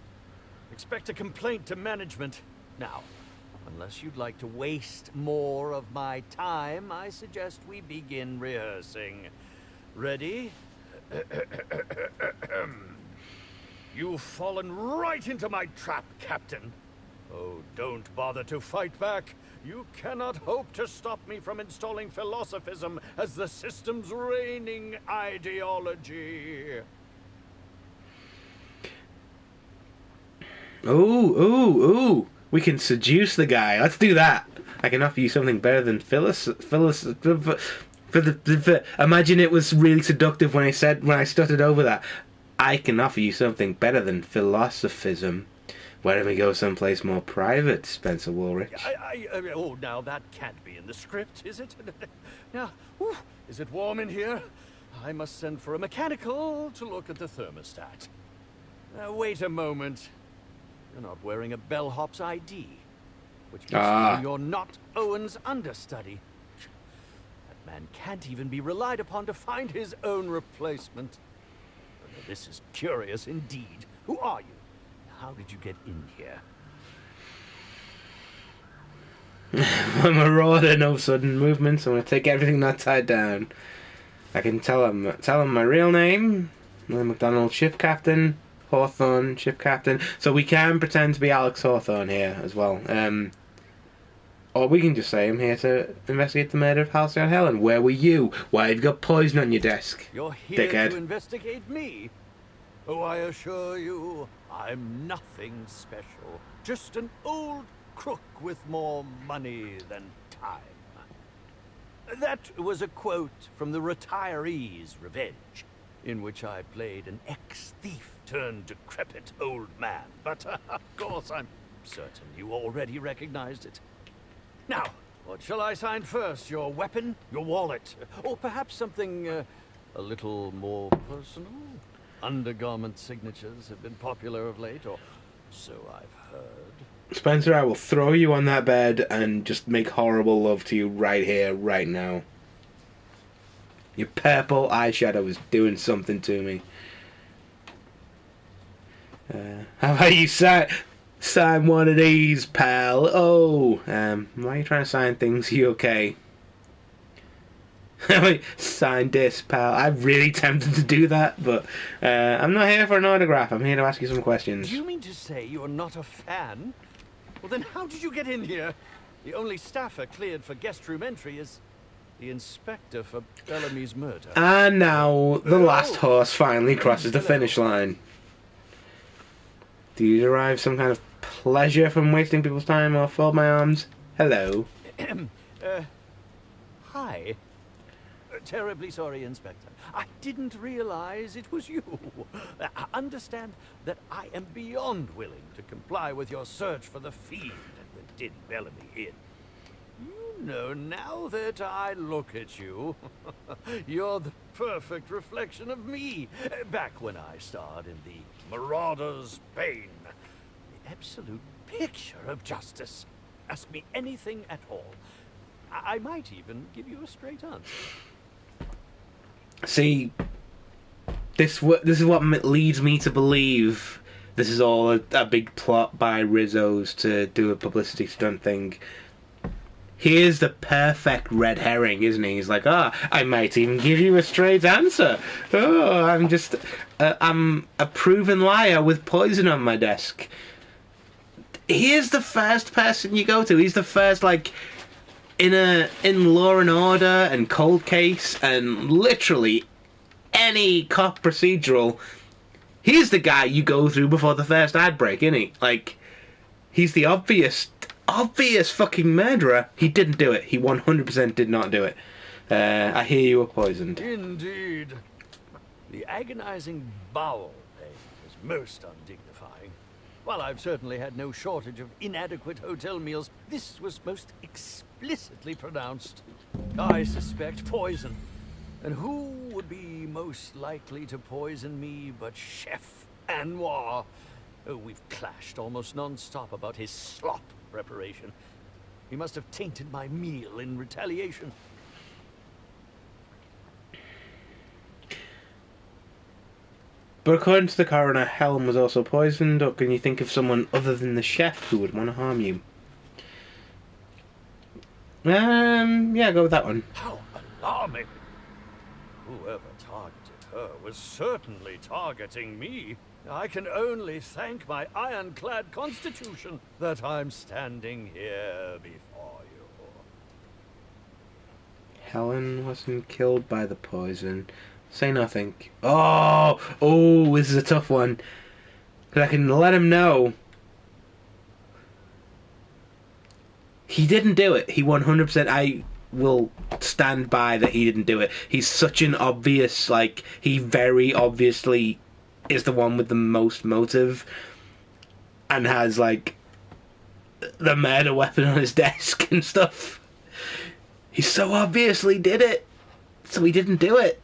Speaker 11: Expect a complaint to management. Now, unless you'd like to waste more of my time, I suggest we begin rehearsing. Ready? You've fallen right into my trap, Captain. Oh, don't bother to fight back. You cannot hope to stop me from installing philosophism as the system's reigning ideology.
Speaker 1: Ooh. We can seduce the guy. Let's do that. I can offer you something better than Imagine it was really seductive when I stuttered over that. I can offer you something better than philosophism. Why don't we go someplace more private, Spencer Woolrich?
Speaker 11: Oh, now that can't be in the script, is it? Now, whew, is it warm in here? I must send for a mechanical to look at the thermostat. Wait a moment. You're not wearing a bellhop's ID, which must mean you're not Owen's understudy. That man can't even be relied upon to find his own replacement. This is curious indeed. Who are you? How did you get in here?
Speaker 1: I'm a marauder, no sudden movements. I'm going to take everything that's tied down. I can tell him my real name. William McDonald, ship captain. Hawthorne, ship captain. So we can pretend to be Alex Hawthorne here as well. Or we can just say I'm here to investigate the murder of Halcyon Helen. Where were you? Why have you got poison on your desk?
Speaker 11: You're here
Speaker 1: dickhead.
Speaker 11: to investigate me. Oh, I assure you, I'm nothing special. Just an old crook with more money than time. That was a quote from The Retiree's Revenge, in which I played an ex-thief turned decrepit old man. But, of course, I'm certain you already recognized it. Now, what shall I sign first? Your weapon? Your wallet? Or perhaps something a little more personal? Undergarment signatures have been popular of late, or so I've heard.
Speaker 1: Spencer, I will throw you on that bed and just make horrible love to you right here, right now. Your purple eyeshadow is doing something to me. How about you sign one of these, pal? Oh, why are you trying to sign things? Are you okay? Sign this, pal. I'm really tempted to do that, but I'm not here for an autograph. I'm here to ask you some questions.
Speaker 11: Do you mean to say you're not a fan? Well, then how did you get in here? The only staffer cleared for guest room entry is the inspector for Bellamy's murder.
Speaker 1: And now the last horse finally crosses the finish line. Do you derive some kind of pleasure from wasting people's time or fold my arms? Hello.
Speaker 11: Hi. Terribly sorry, Inspector. I didn't realize it was you. Understand that I am beyond willing to comply with your search for the fiend that did Bellamy in. You know, now that I look at you, you're the perfect reflection of me. Back when I starred in The Marauder's Bane. The absolute picture of justice. Ask me anything at all. I might even give you a straight answer.
Speaker 1: See, this is what leads me to believe this is all a big plot by Rizzo's to do a publicity stunt thing. Here's the perfect red herring, isn't he? He's like, I might even give you a straight answer. Oh, I'm a proven liar with poison on my desk. Here's the first person you go to. He's the first, like, in Law and Order and Cold Case and literally any cop procedural, he's the guy you go through before the first ad break, isn't he? Like, he's the obvious fucking murderer. He didn't do it. He 100% did not do it. I hear you were poisoned.
Speaker 11: Indeed. The agonizing bowel pain is most undignifying. While I've certainly had no shortage of inadequate hotel meals, this was most explicitly pronounced. I suspect poison. And who would be most likely to poison me but Chef Anwar? Oh, we've clashed almost non-stop about his slop preparation. He must have tainted my meal in retaliation.
Speaker 1: But according to the coroner, Helen was also poisoned, or can you think of someone other than the chef who would want to harm you? Yeah, go with that one.
Speaker 11: How alarming! Whoever targeted her was certainly targeting me. I can only thank my ironclad constitution that I'm standing here before you.
Speaker 1: Helen wasn't killed by the poison. Say nothing. Oh, this is a tough one. Because I can let him know. He didn't do it. He 100%, I will stand by that he didn't do it. He's such an obvious, like, he very obviously is the one with the most motive. and has like the murder weapon on his desk and stuff. He so obviously did it, so he didn't do it.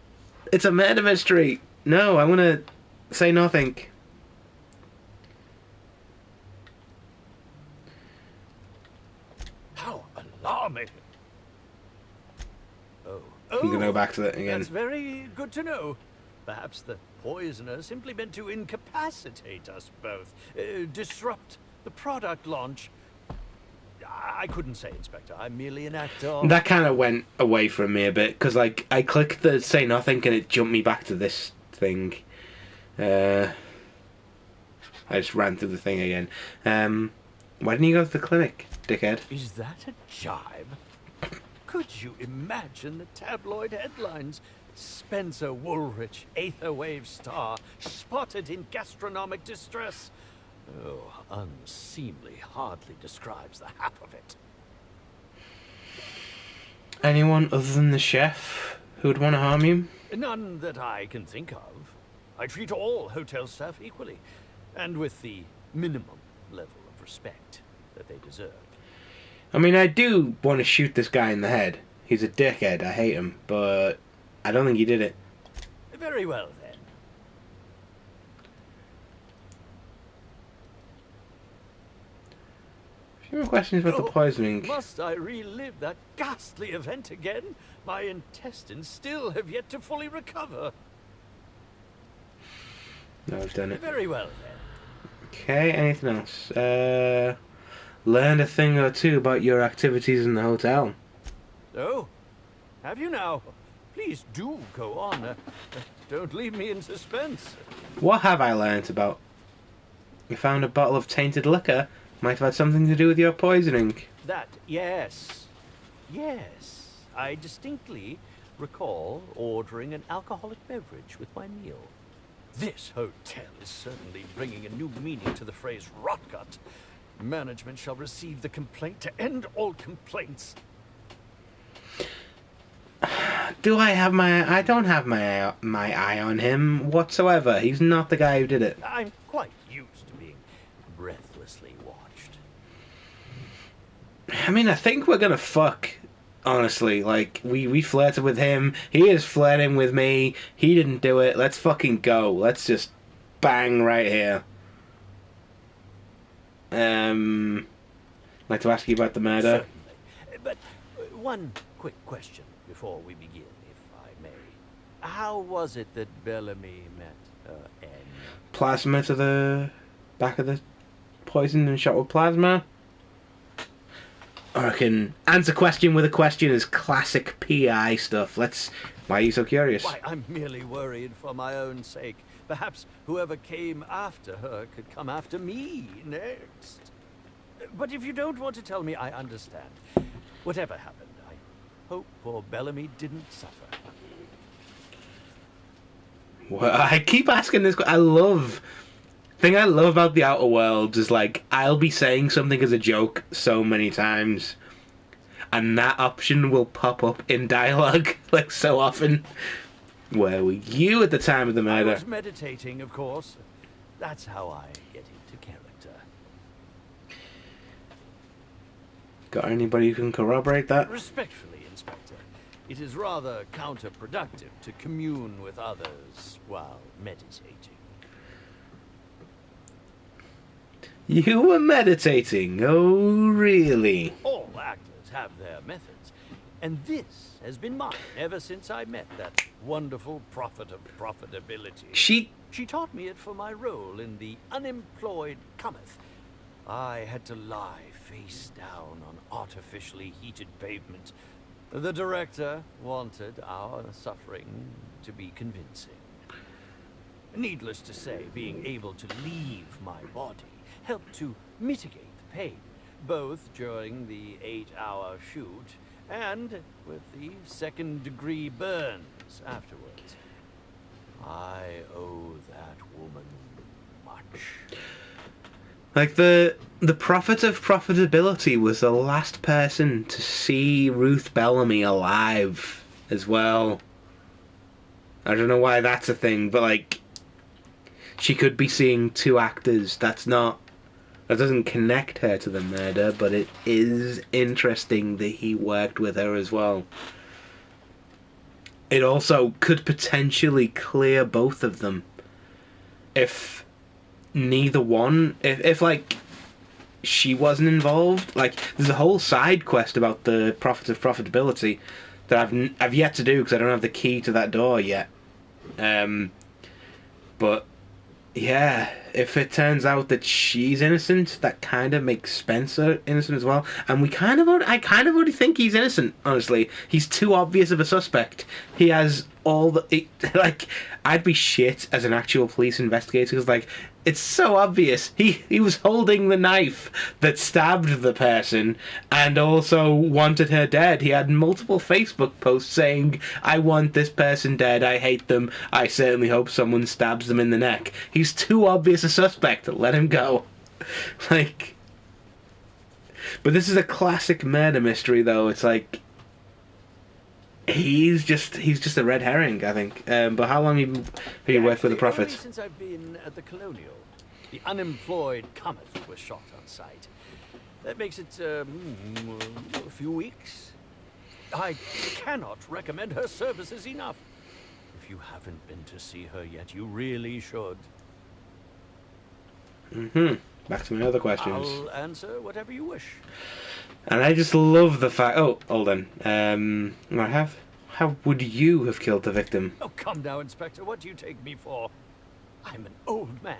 Speaker 1: It's a murder mystery. No, I want to say nothing.
Speaker 11: How alarming! Oh,
Speaker 1: I'm gonna go back to that again.
Speaker 11: That's very good to know. Perhaps the poisoner simply meant to incapacitate us both, disrupt the product launch. I couldn't say, Inspector. I'm merely an actor.
Speaker 1: That kind of went away from me a bit, because like I clicked the say nothing and it jumped me back to this thing. I just ran through the thing again. Why didn't you go to the clinic, dickhead?
Speaker 11: Is that a jibe? Could you imagine the tabloid headlines? Spencer Woolrich, Aetherwave star, spotted in gastronomic distress. Oh, unseemly hardly describes the half of it.
Speaker 1: Anyone other than the chef who would want to harm you?
Speaker 11: None that I can think of. I treat all hotel staff equally, and with the minimum level of respect that they deserve.
Speaker 1: I mean, I do want to shoot this guy in the head. He's a dickhead, I hate him, but I don't think he did it.
Speaker 11: Very well, then.
Speaker 1: A few more questions about the poisoning.
Speaker 11: Must I relive that ghastly event again? My intestines still have yet to fully recover.
Speaker 1: No, I've done it.
Speaker 11: Very well, then.
Speaker 1: Okay, anything else? Learned a thing or two about your activities in the hotel.
Speaker 11: Oh, have you now? Please do go on. Don't leave me in suspense.
Speaker 1: What have I learnt about? You found a bottle of tainted liquor. Might have had something to do with your poisoning.
Speaker 11: That, yes. Yes. I distinctly recall ordering an alcoholic beverage with my meal. This hotel is certainly bringing a new meaning to the phrase rotgut. Management shall receive the complaint to end all complaints.
Speaker 1: Do I have I don't have my eye on him whatsoever. He's not the guy who did it.
Speaker 11: I'm quite used to being breathlessly watched.
Speaker 1: I mean, I think we're gonna fuck. Honestly, like, we flirted with him. He is flirting with me. He didn't do it. Let's fucking go. Let's just bang right here. I'd like to ask you about the murder.
Speaker 11: Certainly. But one quick question before we begin, if I may. How was it that Bellamy met Anne?
Speaker 1: Plasma to the back of the poison and shot with plasma? I reckon answer question with a question is classic PI stuff. Why are you so curious?
Speaker 11: Why, I'm merely worried for my own sake. Perhaps whoever came after her could come after me next. But if you don't want to tell me, I understand. Whatever happened, I hope poor Bellamy didn't suffer.
Speaker 1: Well, I keep asking this. Thing I love about the Outer Worlds is, like, I'll be saying something as a joke so many times, and that option will pop up in dialogue, like, so often. Where were you at the time of the murder?
Speaker 11: I was meditating, of course. That's how I get into character.
Speaker 1: Got anybody who can corroborate that?
Speaker 11: Respectfully, Inspector, it is rather counterproductive to commune with others while meditating.
Speaker 1: You were meditating? Oh, really?
Speaker 11: All actors have their methods, and this has been mine ever since I met that wonderful prophet of profitability. She taught me it for my role in The Unemployed Cometh. I had to lie face down on artificially heated pavement. The director wanted our suffering to be convincing. Needless to say, being able to leave my body helped to mitigate the pain, both during the 8-hour shoot and with the second-degree burns afterwards. I owe that woman much.
Speaker 1: Like, the prophet of profitability was the last person to see Ruth Bellamy alive as well. I don't know why that's a thing, but, like, she could be seeing two actors. That's not That doesn't connect her to the murder, but it is interesting that he worked with her as well. It also could potentially clear both of them if neither one, if like she wasn't involved. Like, there's a whole side quest about the Prophets of Profitability that I've yet to do because I don't have the key to that door yet. But yeah, if it turns out that she's innocent, that kind of makes Spencer innocent as well. And I kind of already think he's innocent. Honestly, he's too obvious of a suspect. He has all the like. I'd be shit as an actual police investigator because like it's so obvious. He was holding the knife that stabbed the person and also wanted her dead. He had multiple Facebook posts saying, "I want this person dead. I hate them. I certainly hope someone stabs them in the neck." He's too obvious a suspect. Let him go. Like, but this is a classic murder mystery, though. It's like he's just a red herring, I think. But how long have you worked with the Prophet?
Speaker 11: Only since I've been at the Colonial. The unemployed cometh was shot on sight. That makes it a few weeks. I cannot recommend her services enough. If you haven't been to see her yet, you really should.
Speaker 1: Back to my other questions.
Speaker 11: I'll answer whatever you wish.
Speaker 1: And I just love the fact... Oh, hold on. How would you have killed the victim?
Speaker 11: Oh, come now, Inspector. What do you take me for? I'm an old man.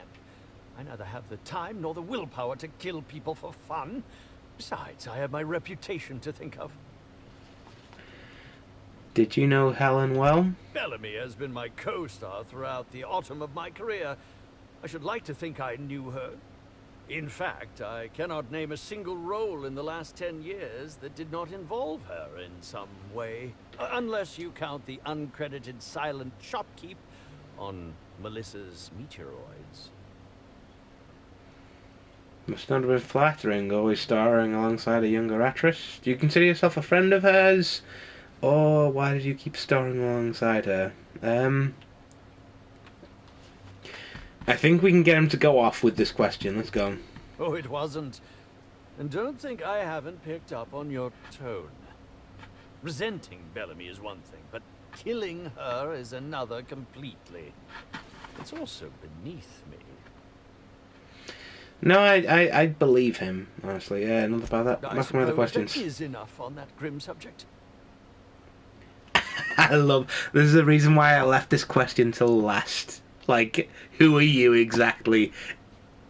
Speaker 11: I neither have the time nor the willpower to kill people for fun. Besides, I have my reputation to think of.
Speaker 1: Did you know Helen well?
Speaker 11: Bellamy has been my co-star throughout the autumn of my career. I should like to think I knew her. In fact, I cannot name a single role in the last 10 years that did not involve her in some way. Unless you count the uncredited silent shopkeep on Melissa's meteoroids.
Speaker 1: Must not have been flattering, always starring alongside a younger actress. Do you consider yourself a friend of hers? Or why did you keep starring alongside her? I think we can get him to go off with this question. Let's go.
Speaker 11: Oh, it wasn't. And don't think I haven't picked up on your tone. Resenting Bellamy is one thing, but killing her is another completely. It's also beneath me.
Speaker 1: No, I believe him, honestly. Yeah, not about that.
Speaker 11: I
Speaker 1: That's my other questions.
Speaker 11: That is enough on that grim subject.
Speaker 1: This is the reason why I left this question till last. Like, who are you exactly?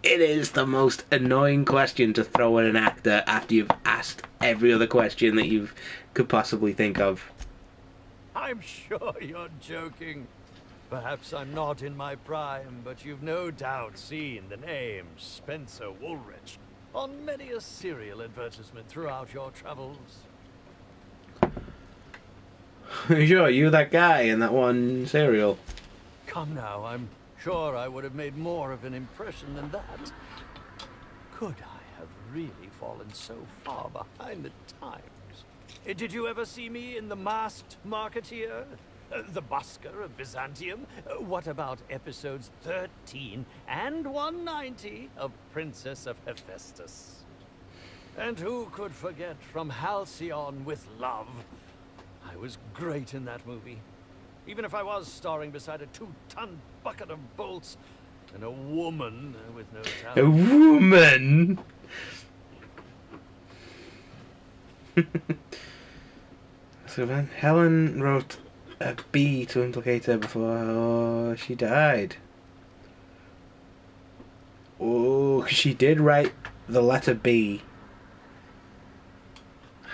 Speaker 1: It is the most annoying question to throw at an actor after you've asked every other question that you could possibly think of.
Speaker 11: I'm sure you're joking. Perhaps I'm not in my prime, but you've no doubt seen the name Spencer Woolrich on many a serial advertisement throughout your travels.
Speaker 1: Sure, you that guy in that one serial.
Speaker 11: Come now, I'm sure I would have made more of an impression than that. Could I have really fallen so far behind the times? Did you ever see me in The Masked Marketeer? The Busker of Byzantium? What about episodes 13 and 190 of Princess of Hephaestus? And who could forget From Halcyon with Love? I was great in that movie. Even if I was starring beside a 2-ton bucket of bolts and a woman with no talent.
Speaker 1: A woman? So then Helen wrote a B to implicate her before she died. Oh, she did write the letter B.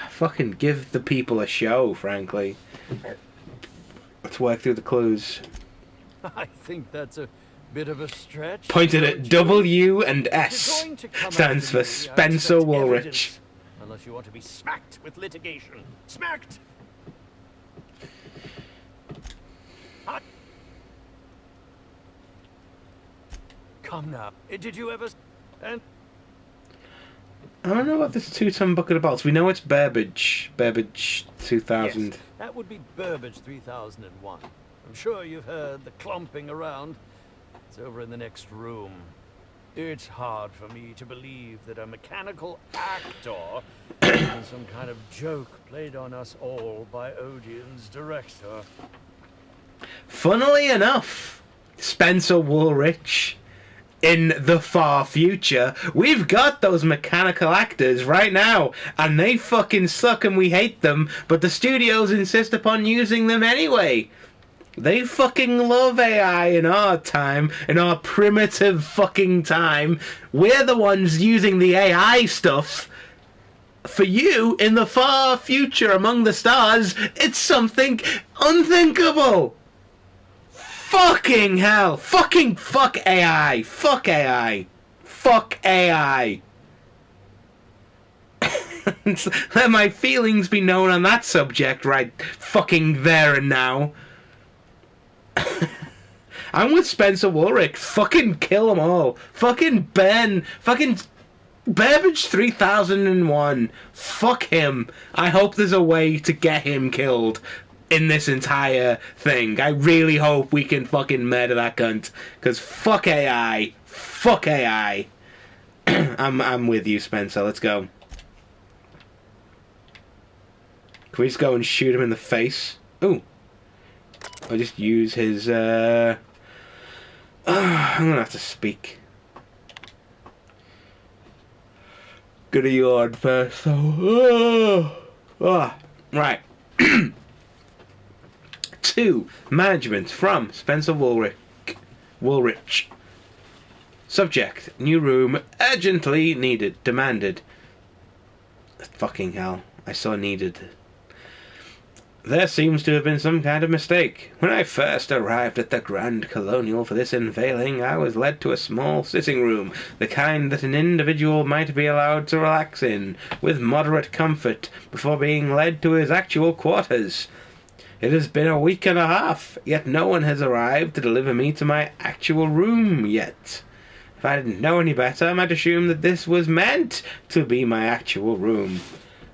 Speaker 1: Fucking give the people a show, frankly. Let's work through the clues.
Speaker 11: I think that's a bit of a stretch.
Speaker 1: Pointed at W and S. Stands for Spencer Woolrich.
Speaker 11: Unless you want to be smacked with litigation. Smacked! Come now. Did you ever... And...
Speaker 1: I don't know about this 2-ton bucket of bolts. We know it's Burbage. Burbage 2000.
Speaker 11: Yes, that would be Burbage 3001. I'm sure you've heard the clomping around. It's over in the next room. It's hard for me to believe that a mechanical actor is some kind of joke played on us all by Odeon's director.
Speaker 1: Funnily enough, Spencer Woolrich, in the far future, we've got those mechanical actors right now, and they fucking suck and we hate them, but the studios insist upon using them anyway. They fucking love AI in our time, in our primitive fucking time. We're the ones using the AI stuff. For you, in the far future among the stars, it's something unthinkable. Fucking hell. Fucking fuck AI. Fuck AI. Fuck AI. Let my feelings be known on that subject right fucking there and now. I'm with Spencer Woolrich. Fucking kill them all. Fucking Ben. Fucking Burbage 3001. Fuck him. I hope there's a way to get him killed in this entire thing. I really hope we can fucking murder that cunt. Because fuck AI. Fuck AI. I'm with you, Spencer. Let's go. Can we just go and shoot him in the face? Ooh. I'll just use his, I'm gonna have to speak. Good to yawn first, though. Right. 2. Management from Spencer Woolrich. Subject. New room. Urgently needed. Demanded. Fucking hell. I saw needed. There seems to have been some kind of mistake. When I first arrived at the Grand Colonial for this unveiling, I was led to a small sitting room, the kind that an individual might be allowed to relax in, with moderate comfort, before being led to his actual quarters. It has been a week and a half, yet no one has arrived to deliver me to my actual room yet. If I didn't know any better, I might assume that this was meant to be my actual room.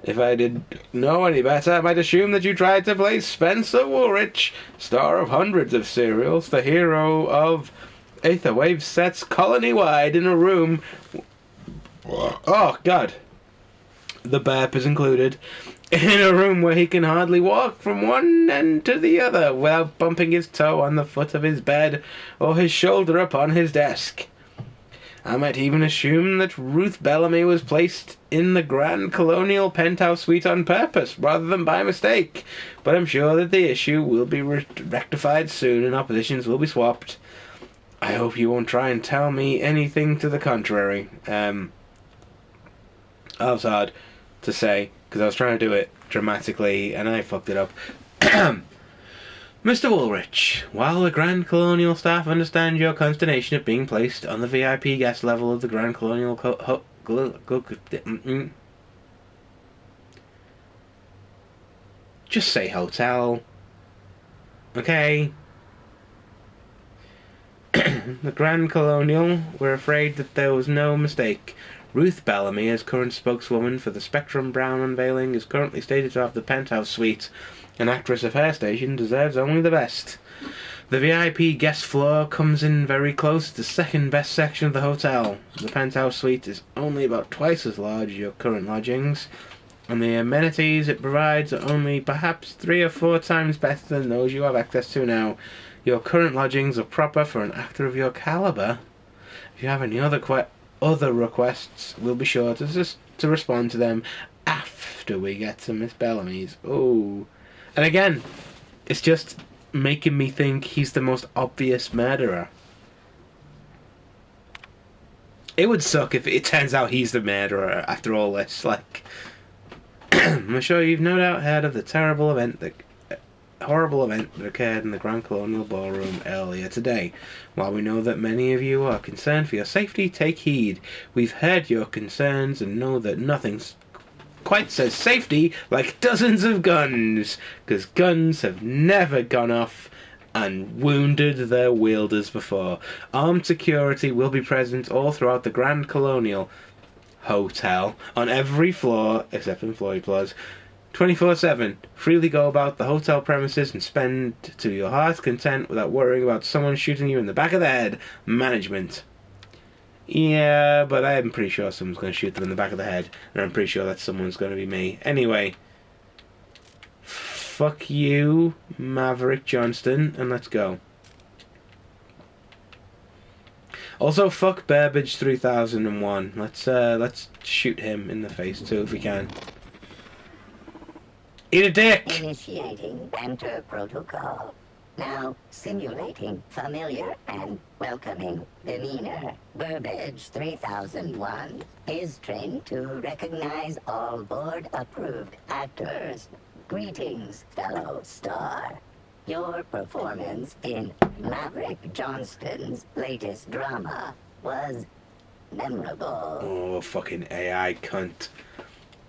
Speaker 1: If I didn't know any better, I might assume that you tried to place Spencer Woolrich, star of hundreds of serials, the hero of Aetherwave sets colony-wide in a room... Oh, God. The burp is included. In a room where he can hardly walk from one end to the other without bumping his toe on the foot of his bed or his shoulder upon his desk. I might even assume that Ruth Bellamy was placed in the Grand Colonial penthouse suite on purpose, rather than by mistake. But I'm sure that the issue will be rectified soon and our positions will be swapped. I hope you won't try and tell me anything to the contrary. That was hard to say, because I was trying to do it dramatically, and I fucked it up. Mr. Woolrich, while the Grand Colonial staff understand your consternation at being placed on the VIP guest level of the Grand Colonial just say hotel. Okay. The Grand Colonial were afraid that there was no mistake. Ruth Bellamy, as current spokeswoman for the Spectrum Brown unveiling, is currently stated to have the penthouse suite. An actress of her station deserves only the best. The VIP guest floor comes in very close to the second best section of the hotel. The penthouse suite is only about twice as large as your current lodgings, and the amenities it provides are only perhaps 3 or 4 times better than those you have access to now. Your current lodgings are proper for an actor of your caliber. If you have any other requests, we'll be sure to respond to them after we get to Miss Bellamy's. Oh. And again, it's just making me think he's the most obvious murderer. It would suck if it turns out he's the murderer after all this. Like, I'm sure you've no doubt heard of the horrible event that occurred in the Grand Colonial Ballroom earlier today. While we know that many of you are concerned for your safety, take heed. We've heard your concerns and know that nothing's quite says safety like dozens of guns, because guns have never gone off and wounded their wielders before. Armed security will be present all throughout the Grand Colonial Hotel, on every floor except employee floors, 24/7. Freely go about the hotel premises and spend to your heart's content without worrying about someone shooting you in the back of the head. Management. Yeah, but I'm pretty sure someone's going to shoot them in the back of the head, and I'm pretty sure that someone's going to be me. Anyway, fuck you, Maverick Johnston, and let's go. Also, fuck Burbage 3001. Let's shoot him in the face too if we can. Eat a dick!
Speaker 3: Initiating enter protocol. Now simulating familiar and welcoming demeanor. Burbage 3001 is trained to recognize all board-approved actors. Greetings, fellow star. Your performance in Maverick Johnston's latest drama was memorable.
Speaker 1: Oh, fucking AI cunt.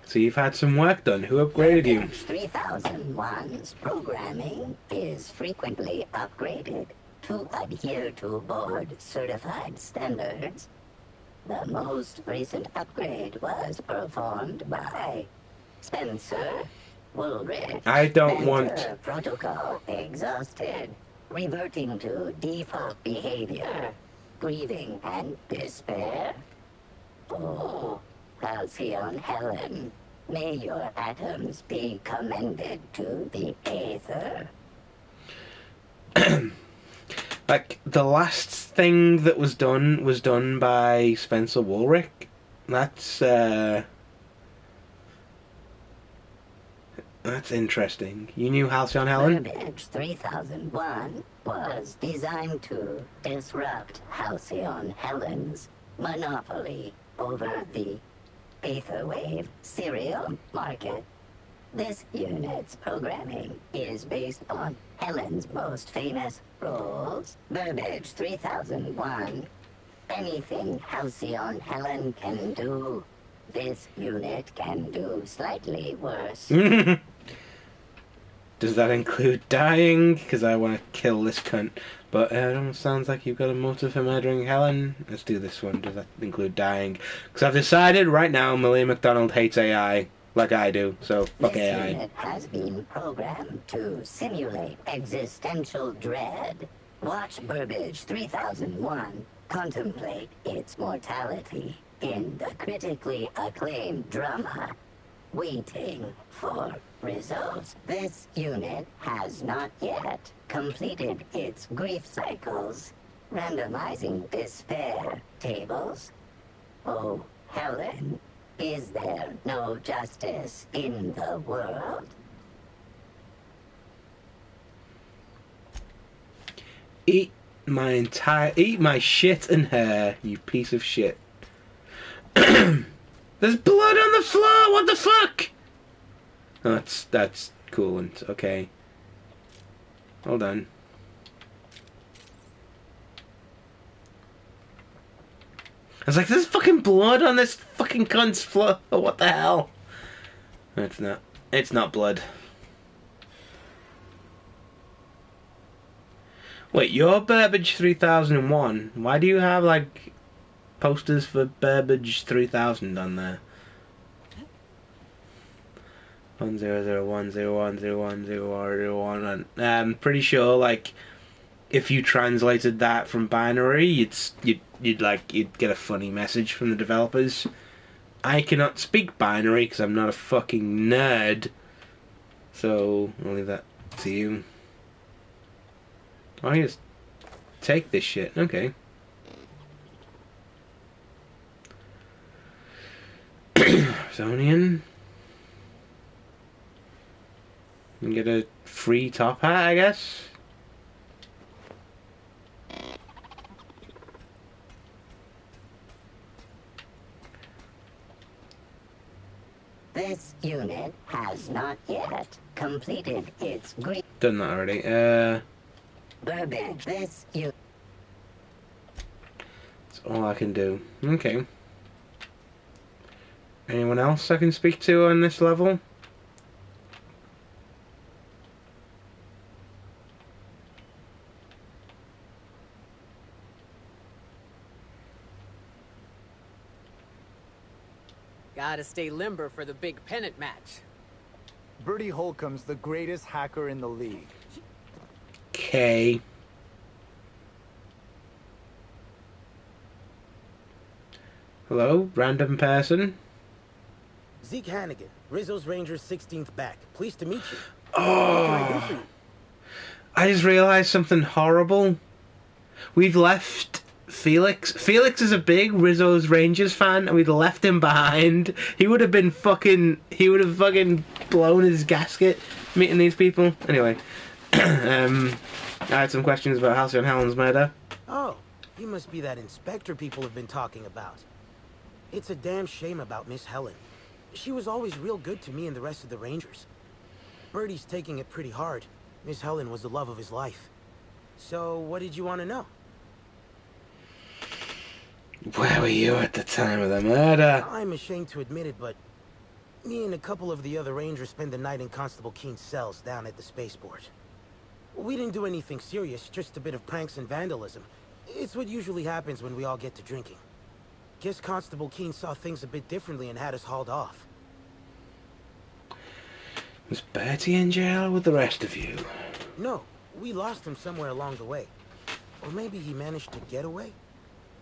Speaker 1: So you've had some work done. Who upgraded you?
Speaker 3: 3001's programming is frequently upgraded to adhere to board-certified standards. The most recent upgrade was performed by Spencer Woolrich.
Speaker 1: I don't
Speaker 3: Enter
Speaker 1: want...
Speaker 3: protocol exhausted. Reverting to default behavior. Grieving and despair. Oh, Halcyon Helen, may your atoms be commended to the Aether.
Speaker 1: Like, the last thing that was done by Spencer Woolrich. That's interesting. You knew Halcyon Helen?
Speaker 3: Burbage 3001 was designed to disrupt Halcyon Helen's monopoly over the Aetherwave serial market. This unit's programming is based on Helen's most famous roles. Burbage 3001. Anything Halcyon Helen can do, this unit can do slightly worse.
Speaker 1: Does that include dying? Because I want to kill this cunt. But it almost sounds like you've got a motive for murdering Helen. Let's do this one. Does that include dying? Because I've decided right now Millie McDonald hates AI. Like I do. So, fuck
Speaker 3: this
Speaker 1: AI.
Speaker 3: Unit has been programmed to simulate existential dread. Watch Burbage 3001 contemplate its mortality in the critically acclaimed drama, Waiting for Results. This unit has not yet completed its grief cycles, randomizing despair tables. Oh, Helen, is there no justice in the world?
Speaker 1: Eat my shit and hair, you piece of shit. There's blood on the floor, what the fuck? Oh, that's coolant, okay. Hold on. I was like, there's fucking blood on this fucking cunt's floor, what the hell? It's not blood. Wait, you're Burbage 3001. Why do you have, like, posters for Burbage 3000 on there? 100101010101. I'm pretty sure, like, if you translated that from binary, you'd get a funny message from the developers. I cannot speak binary because I'm not a fucking nerd. So I'll leave that to you. Oh, I just take this shit. Okay. Zonian. You get a free top hat, I guess.
Speaker 3: This unit has not yet completed its grief.
Speaker 1: Done that already.
Speaker 3: Burbage, this unit.
Speaker 1: That's all I can do. Okay. Anyone else I can speak to on this level?
Speaker 4: Gotta stay limber for the big pennant match.
Speaker 7: Bertie Holcomb's the greatest hacker in the league.
Speaker 1: Okay. Hello, random person.
Speaker 12: Zeke Hannigan, Rizzo's Rangers 16th back. Pleased to meet you. What can I do for
Speaker 1: Oh,
Speaker 12: you?
Speaker 1: I just realised something horrible. We've left Felix. Felix is a big Rizzo's Rangers fan, and we'd left him behind. He would have been fucking. He would have fucking blown his gasket meeting these people. Anyway, I had some questions about Halcyon Helen's murder.
Speaker 12: Oh, you must be that inspector people have been talking about. It's a damn shame about Miss Helen. She was always real good to me and the rest of the Rangers. Birdie's taking it pretty hard. Miss Helen was the love of his life. So, what did you want to know?
Speaker 1: Where were you at the time of the murder?
Speaker 12: I'm ashamed to admit it, but me and a couple of the other Rangers spent the night in Constable Keene's cells down at the spaceport. We didn't do anything serious, just a bit of pranks and vandalism. It's what usually happens when we all get to drinking. Guess Constable Keene saw things a bit differently and had us hauled off.
Speaker 1: Was Bertie in jail with the rest of you?
Speaker 12: No, we lost him somewhere along the way. Or maybe he managed to get away?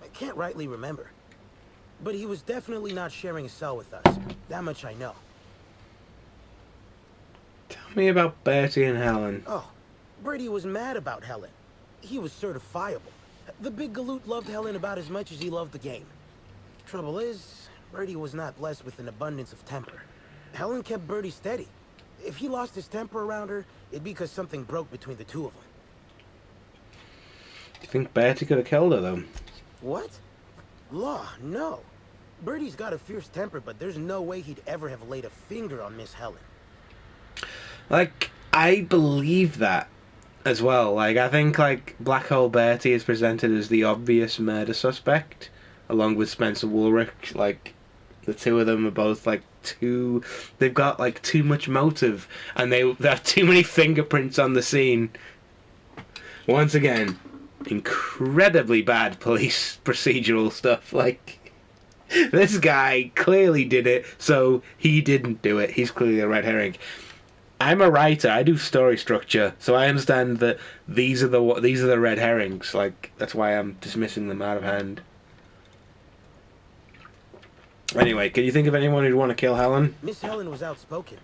Speaker 12: I can't rightly remember. But he was definitely not sharing a cell with us. That much I know.
Speaker 1: Tell me about Bertie and Helen.
Speaker 12: Oh, Brady was mad about Helen. He was certifiable. The big galoot loved Helen about as much as he loved the game. Trouble is, Bertie was not blessed with an abundance of temper. Helen kept Bertie steady. If he lost his temper around her, it'd be because something broke between the two of them.
Speaker 1: Do you think Bertie could have killed her, though?
Speaker 12: What? Law, no. Bertie's got a fierce temper, but there's no way he'd ever have laid a finger on Miss Helen.
Speaker 1: Like, I believe that as well. Like, I think, like, Black Hole Bertie is presented as the obvious murder suspect, along with Spencer Woolrich. Like, the two of them are both, like, they've got, like, too much motive, and they have too many fingerprints on the scene. Once again, incredibly bad police procedural stuff. Like, this guy clearly did it, so he didn't do it. He's clearly a red herring. I'm a writer. I do story structure, so I understand that these are the red herrings. Like, that's why I'm dismissing them out of hand. Anyway, can you think of anyone who'd want to kill Helen?
Speaker 12: Miss Helen was outspoken.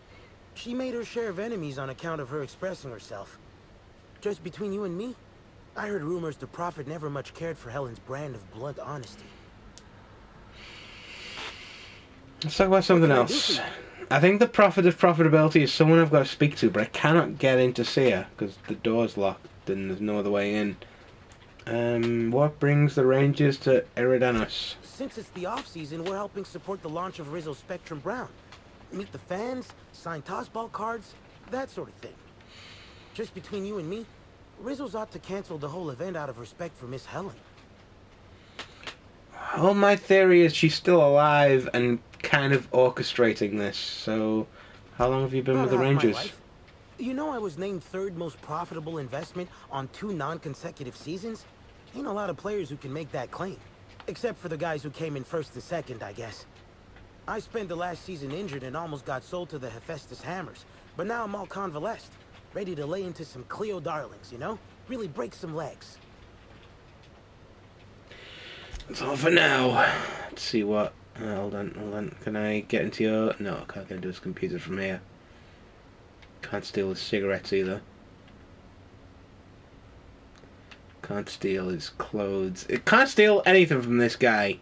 Speaker 12: She made her share of enemies on account of her expressing herself. Just between you and me, I heard rumors the Prophet never much cared for Helen's brand of blunt honesty.
Speaker 1: Let's talk about something else. I think the Prophet of Profitability is someone I've got to speak to, but I cannot get in to see her because the door's locked and there's no other way in. What brings the Rangers to Eridanos?
Speaker 12: Since it's the off-season, we're helping support the launch of Rizzo's Spectrum Brown. Meet the fans, sign tossball cards, that sort of thing. Just between you and me, Rizzo's ought to cancel the whole event out of respect for Miss Helen.
Speaker 1: Well, my theory is she's still alive and kind of orchestrating this. So, how long have you been with the Rangers?
Speaker 12: You know I was named third most profitable investment on 2 non-consecutive seasons? Ain't a lot of players who can make that claim. Except for the guys who came in first and second, I guess. I spent the last season injured and almost got sold to the Hephaestus Hammers. But now I'm all convalesced. Ready to lay into some Cleo darlings, you know? Really break some legs.
Speaker 1: That's all for now. Let's see what... hold on. Can I get into your... No, I can't get into his computer from here. Can't steal his cigarettes either. Can't steal his clothes. It can't steal anything from this guy.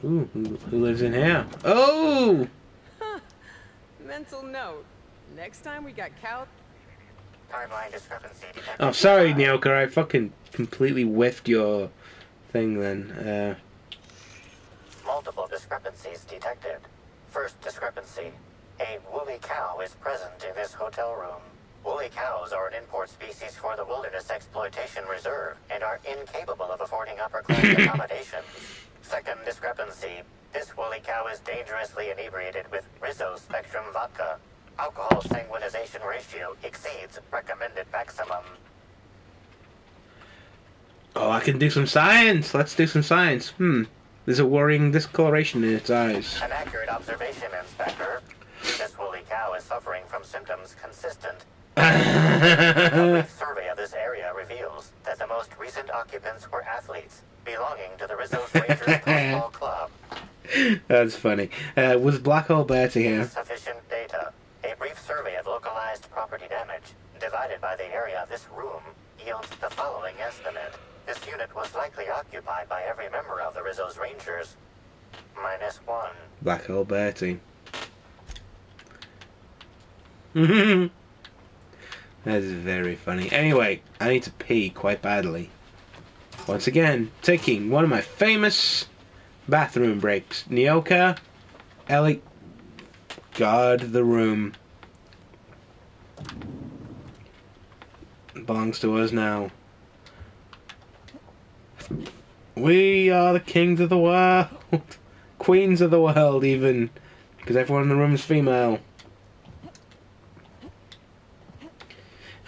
Speaker 1: Ooh, who lives in here? Oh!
Speaker 4: Mental note. Next time we got cow...
Speaker 6: Timeline discrepancy detected.
Speaker 1: Oh, sorry, Nyoka. I fucking completely whiffed your thing then.
Speaker 6: Multiple discrepancies detected. First discrepancy. A woolly cow is present in this hotel room. Woolly cows are an import species for the Wilderness Exploitation Reserve and are incapable of affording upper-class accommodations. Second discrepancy. This woolly cow is dangerously inebriated with Rizzo Spectrum vodka. Alcohol sanguinization ratio exceeds recommended maximum.
Speaker 1: Oh, I can do some science. Let's do some science. There's a worrying discoloration in its eyes.
Speaker 6: An accurate observation, Inspector. This woolly cow is suffering from symptoms consistent. A brief survey of this area reveals that the most most recent occupants were athletes belonging to the Rizzo's Rangers Baseball Club.
Speaker 1: That's funny. Was Black Hole Bertie here?
Speaker 6: Insufficient data. A brief survey of localized property damage, divided by the area of this room, yields the following estimate. This unit was likely occupied by every member of the Rizzo's Rangers. -1.
Speaker 1: Black Hole Bertie. That is very funny. Anyway, I need to pee quite badly. Once again, taking one of my famous bathroom breaks. Nyoka, Ellie, guard the room. It belongs to us now. We are the kings of the world. Queens of the world, even. Because everyone in the room is female.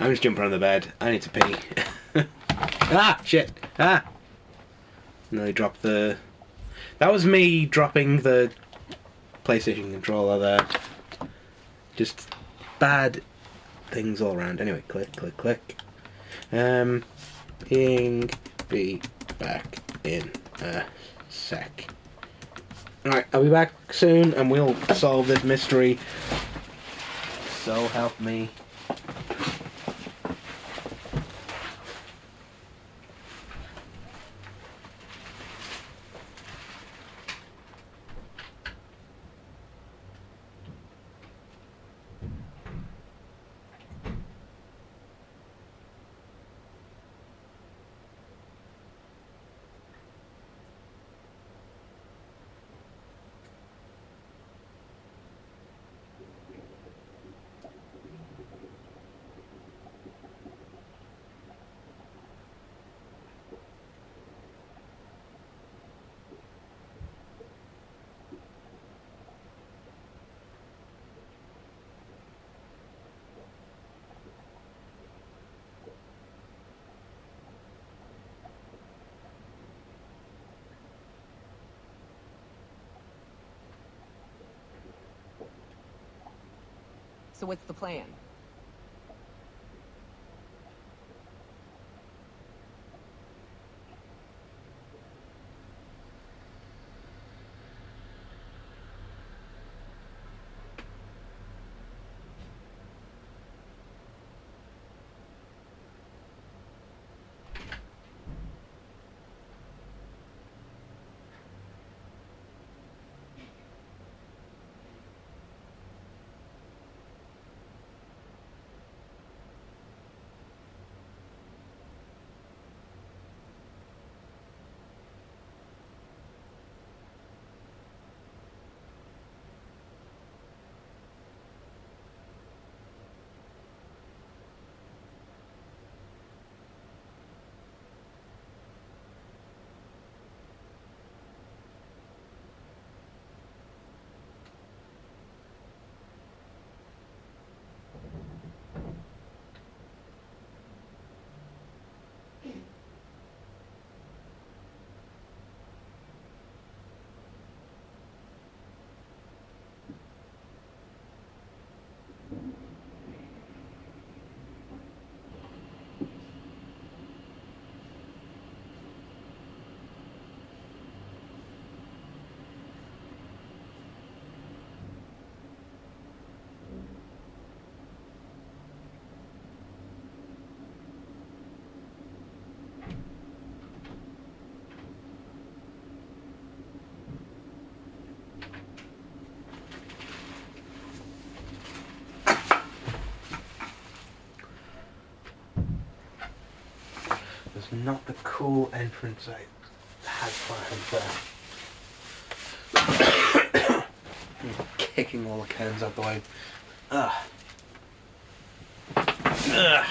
Speaker 1: I'm just jumping on the bed. I need to pee. Ah! Shit! Ah! No, I dropped the... That was me dropping the PlayStation controller there. Just bad things all around. Anyway, click, click, click. Being... Be back in a sec. Alright, I'll be back soon and we'll solve this mystery. So help me.
Speaker 4: So what's the plan? Not the cool entrance I had planned there. Kicking all the cans out the way. Ugh. Ugh.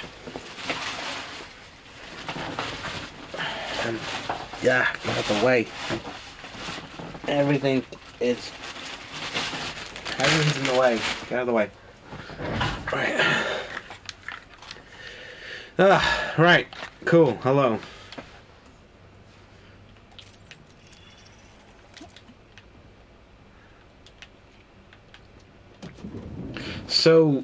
Speaker 4: And yeah, get out the way. Everything's in the way. Get out of the way. Right. Right. Cool. Hello. So,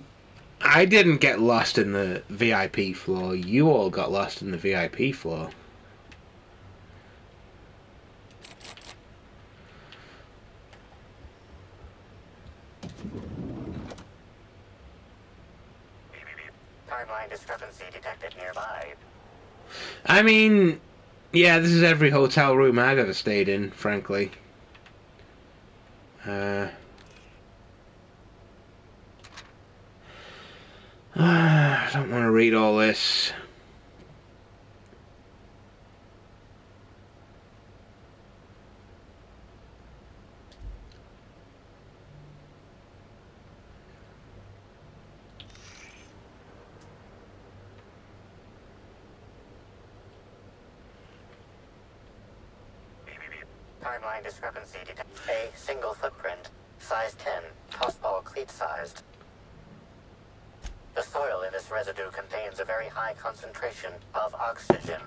Speaker 1: I didn't get lost in the VIP floor. You all got lost in the VIP floor.
Speaker 6: Timeline discrepancy detected nearby.
Speaker 1: I mean, yeah, this is every hotel room I've ever stayed in, frankly. I don't want to read all this.
Speaker 6: Timeline discrepancy detected. A single footprint, size 10, tossball cleat sized. The soil in this residue contains a very high concentration of oxygen.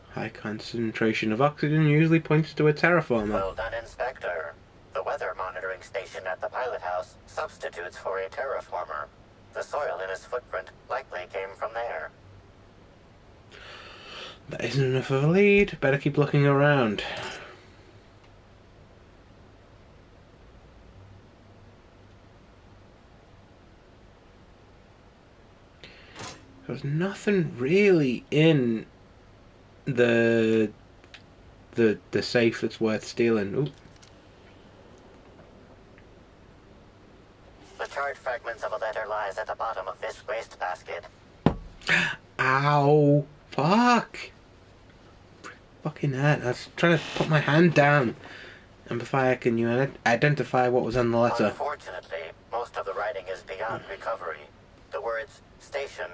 Speaker 1: High concentration of oxygen usually points to a terraformer.
Speaker 6: Well done, Inspector. The weather monitoring station at the pilot house substitutes for a terraformer. The soil in his footprint likely came from there.
Speaker 1: That isn't enough of a lead. Better keep looking around. There's nothing really in the safe that's worth stealing. Ooh.
Speaker 6: The charred fragments of a letter lies at the bottom of this wastebasket.
Speaker 1: Ow! Fuck! Fucking that. I was trying to put my hand down. Amplifier, can you identify what was on the letter?
Speaker 6: Unfortunately, most of the writing is beyond recovery. The words station,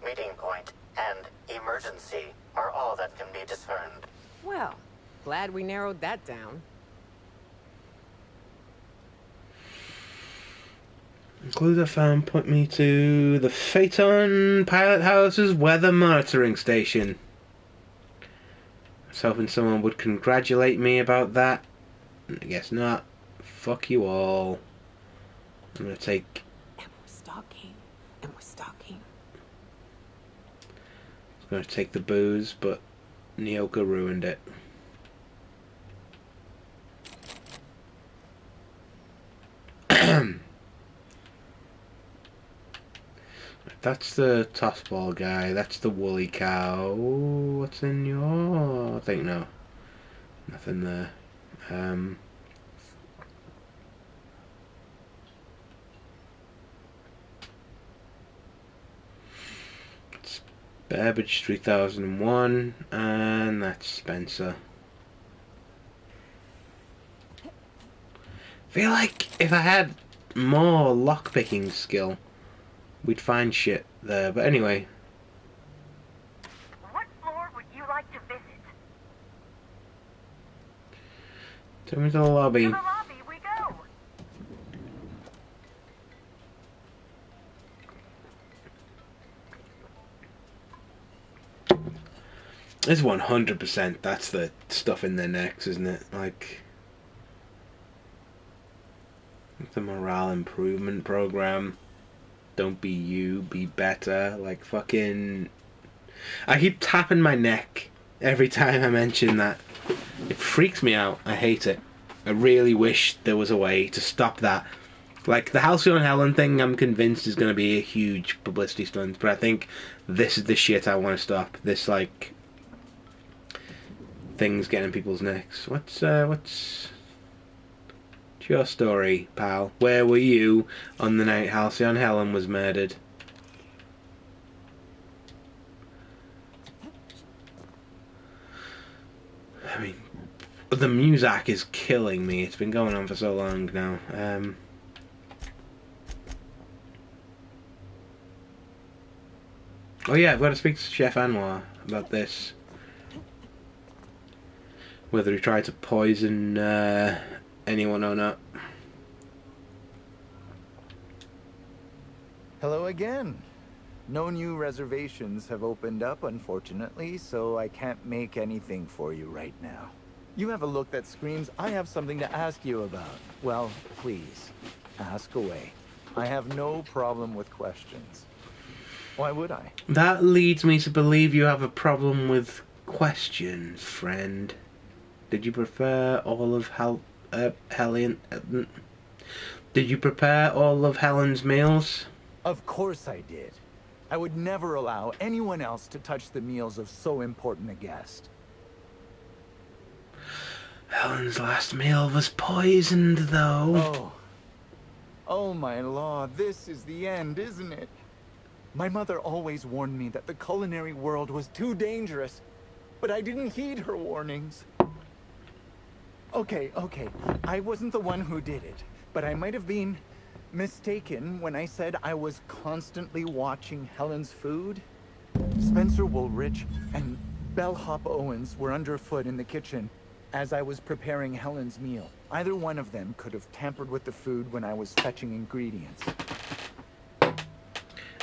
Speaker 6: meeting point, and emergency are all that can be discerned.
Speaker 4: Well, glad we narrowed that down.
Speaker 1: Clues I found point me to the Phaeton Pilot House's weather monitoring station. I was hoping someone would congratulate me about that. I guess not. Fuck you all. I'm gonna take...
Speaker 9: And we're stalking. And we're stalking.
Speaker 1: I was gonna take the booze, but Nyoka ruined it. That's the tossball guy. That's the woolly cow. What's in your... I think no. Nothing there. It's Burbage 3001, and that's Spencer. I feel like if I had more lockpicking skill, we'd find shit there. But anyway.
Speaker 2: What floor would you like to visit?
Speaker 1: Take me to the lobby.
Speaker 2: To the lobby we go.
Speaker 1: It's 100%. That's the stuff in their necks, isn't it? Like the morale improvement program. Don't be you, be better. Like fucking... I keep tapping my neck every time I mention that. It freaks me out. I hate it. I really wish there was a way to stop that. Like, the Halcyon Helen thing, I'm convinced is going to be a huge publicity stunt, but I think this is the shit I want to stop. This, like, things getting in people's necks. What's your story, pal? Where were you on the night Halcyon Helen was murdered? I mean, the music is killing me. It's been going on for so long now. Oh yeah, I've got to speak to Chef Anwar about this. Whether he tried to poison anyone or not.
Speaker 7: Hello again. No new reservations have opened up, unfortunately, so I can't make anything for you right now. You have a look that screams, I have something to ask you about. Well, please, ask away. I have no problem with questions. Why would I?
Speaker 1: That leads me to believe you have a problem with questions, friend. Did you prefer all of Helen? Did you prepare all of Helen's meals?
Speaker 7: Of course I did. I would never allow anyone else to touch the meals of so important a guest.
Speaker 1: Helen's last meal was poisoned, though.
Speaker 7: Oh my lord, this is the end, isn't it? My mother always warned me that the culinary world was too dangerous, but I didn't heed her warnings. Okay, I wasn't the one who did it, but I might have been mistaken when I said I was constantly watching Helen's food. Spencer Woolrich and Bellhop Owens were underfoot in the kitchen as I was preparing Helen's meal. Either one of them could have tampered with the food when I was fetching ingredients.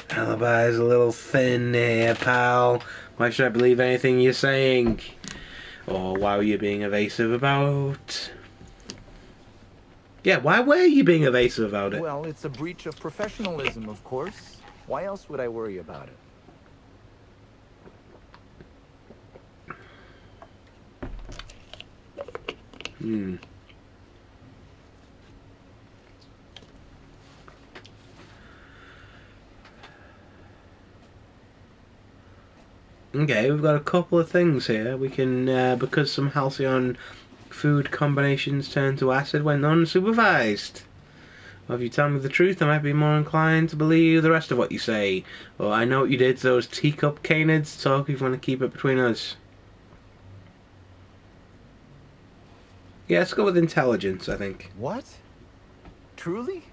Speaker 1: Alibi's a little thin here, pal. Why should I believe anything you're saying? Or why were you being evasive about... Yeah, why were you being evasive about it?
Speaker 7: Well, it's a breach of professionalism, of course. Why else would I worry about it?
Speaker 1: Okay, we've got a couple of things here. We can, because some halcyon food combinations turn to acid when unsupervised. Well, if you tell me the truth, I might be more inclined to believe the rest of what you say. Well, I know what you did to those teacup canids. Talk if you want to keep it between us. Yeah, let's go with intelligence, I think.
Speaker 7: What? Truly?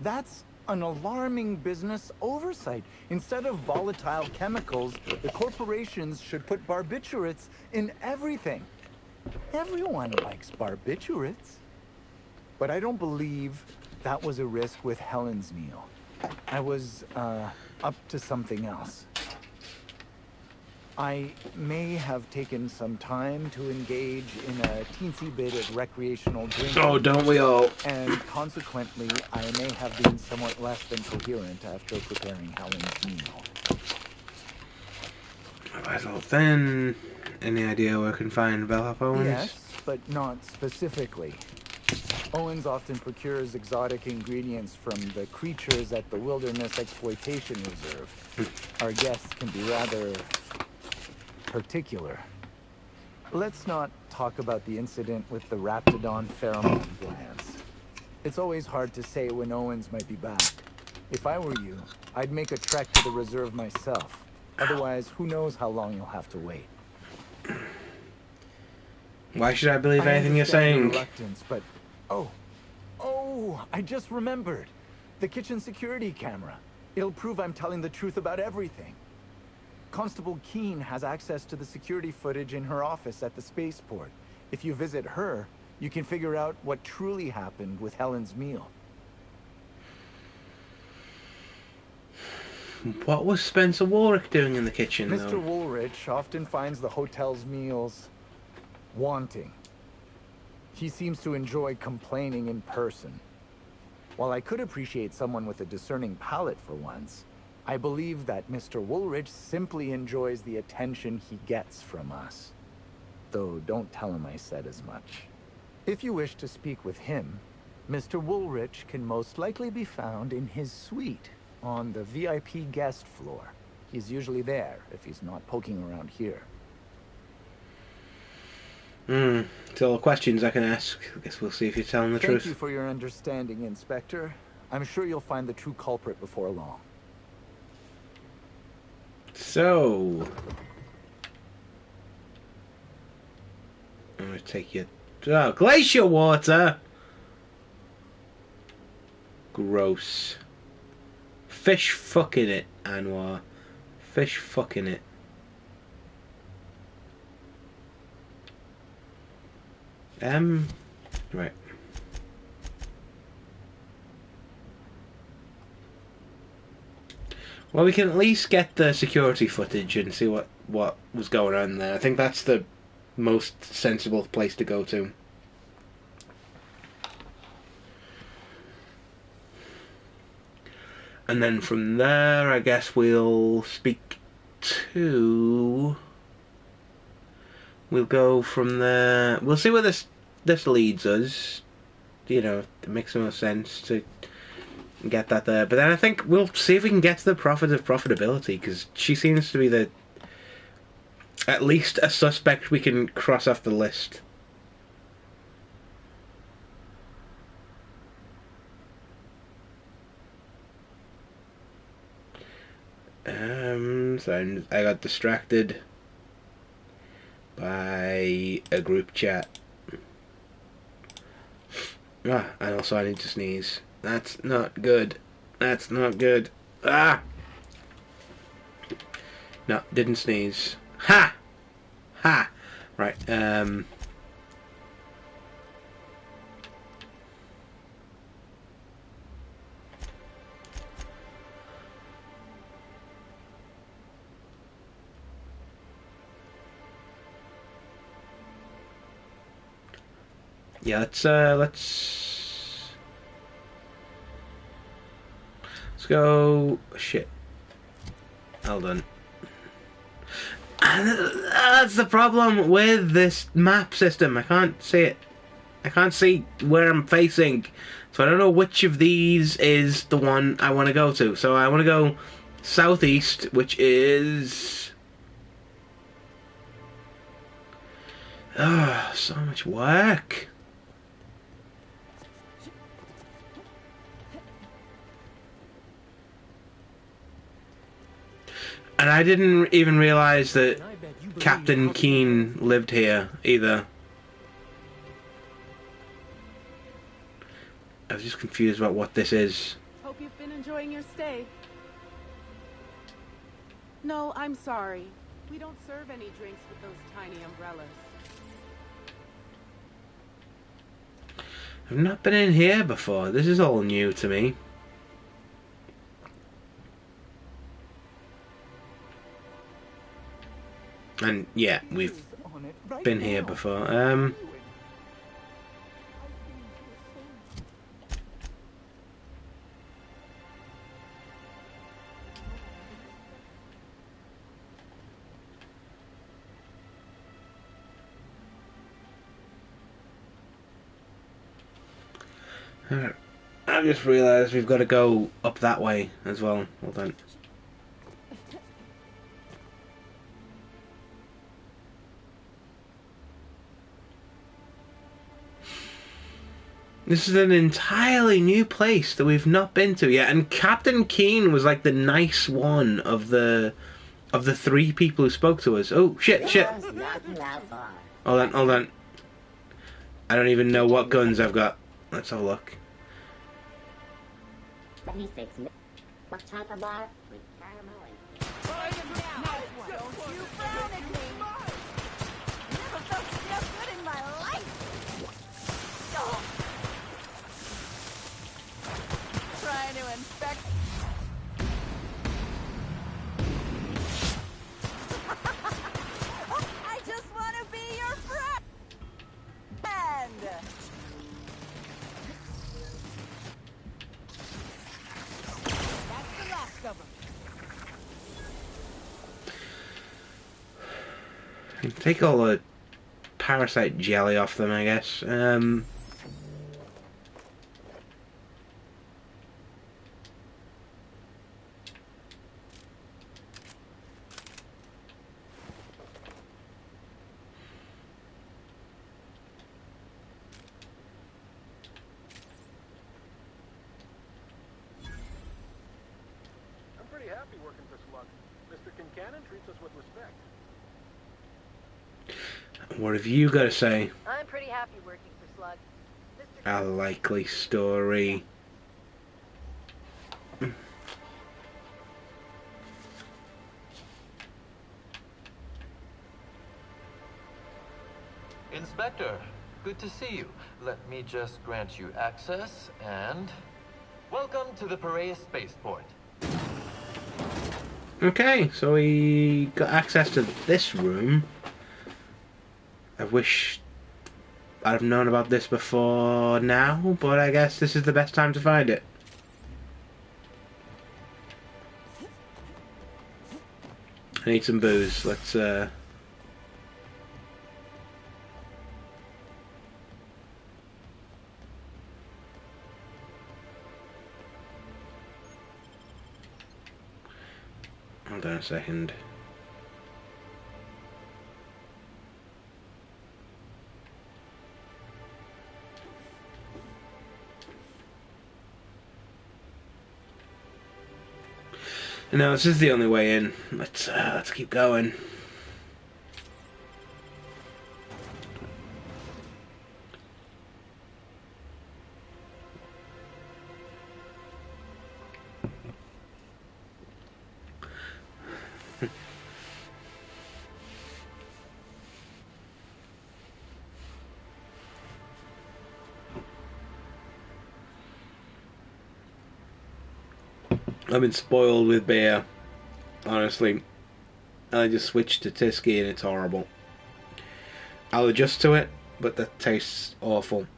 Speaker 7: That's an alarming business oversight. Instead of volatile chemicals, the corporations should put barbiturates in everything. Everyone likes barbiturates. But I don't believe that was a risk with Helen's meal. I was, up to something else. I may have taken some time to engage in a teensy bit of recreational drinking.
Speaker 1: Oh, don't we all?
Speaker 7: And consequently, I may have been somewhat less than coherent after preparing Helen's meal.
Speaker 1: A little thin. Any idea where I can find Bellhop Owens?
Speaker 7: Yes, but not specifically. Owens often procures exotic ingredients from the creatures at the Wilderness Exploitation Reserve. Our guests can be rather particular. Let's not talk about the incident with the Raptidon pheromone glands. It's always hard to say when Owens might be back. If I were you, I'd make a trek to the reserve myself. Otherwise, who knows how long you'll have to wait.
Speaker 1: Why should I believe anything you're saying?
Speaker 7: Reluctance, but I just remembered. The kitchen security camera. It'll prove I'm telling the truth about everything. Constable Keene has access to the security footage in her office at the spaceport. If you visit her, you can figure out what truly happened with Helen's meal.
Speaker 1: What was Spencer Woolrich doing in the kitchen,
Speaker 7: Mr.
Speaker 1: though?
Speaker 7: Woolrich often finds the hotel's meals wanting. He seems to enjoy complaining in person. While I could appreciate someone with a discerning palate for once, I believe that Mr. Woolrich simply enjoys the attention he gets from us. Though don't tell him I said as much. If you wish to speak with him, Mr. Woolrich can most likely be found in his suite on the VIP guest floor. He's usually there if he's not poking around here.
Speaker 1: It's all the questions I can ask. I guess we'll see if you're telling the truth.
Speaker 7: Thank you for your understanding, Inspector. I'm sure you'll find the true culprit before long.
Speaker 1: So, I'm going to take you... Oh, glacier water! Gross. Fish fucking it, Anwar. Fish fucking it. Right. Well, we can at least get the security footage and see what was going on there. I think that's the most sensible place to go to. And then from there, I guess we'll speak to... We'll go from there. We'll see where this leads us. You know, it makes more sense to get that there. But then I think we'll see if we can get to the prophet of profitability, because she seems to be the... at least a suspect we can cross off the list. So I got distracted by a group chat. Ah, and also I need to sneeze. That's not good. That's not good. Ah! No, didn't sneeze. Ha! Ha! Right, yeah, let's go. Shit. Hold on. And that's the problem with this map system. I can't see it. I can't see where I'm facing. So I don't know which of these is the one I want to go to. So I want to go southeast, which is... oh, so much work. And I didn't even realise that Captain Keen lived here, either. I was just confused about what this is.
Speaker 13: Hope you've been enjoying your stay. No, I'm sorry. We don't serve any drinks with those tiny umbrellas.
Speaker 1: I've not been in here before. This is all new to me. And yeah, we've been here before. I've just realised we've got to go up that way as well. Hold on. This is an entirely new place that we've not been to yet, and Captain Keen was like the nice one of the three people who spoke to us. Oh shit! Hold on. I don't even know what guns I've got. Let's have a look.
Speaker 3: What type of bar? With caramel and...
Speaker 13: Don't you frown at me! Never felt so good in my life! Trying to infect... I just want to be your friend! That's the last of them.
Speaker 1: Take all the parasite jelly off them, I guess.
Speaker 14: I'm pretty happy working for Slug. Mr. Kincannon treats us with respect.
Speaker 1: What have you got to say?
Speaker 15: I'm pretty happy working for Slug.
Speaker 1: A likely story.
Speaker 16: Inspector, good to see you. Let me just grant you access and... welcome to the Piraeus spaceport.
Speaker 1: Okay, so we got access to this room. I wish I'd have known about this before now, but I guess this is the best time to find it. I need some booze. Let's hold on a second. No, this is the only way in. Let's keep going. I've been spoiled with beer, honestly. I just switched to Tyskie and it's horrible. I'll adjust to it, but that tastes awful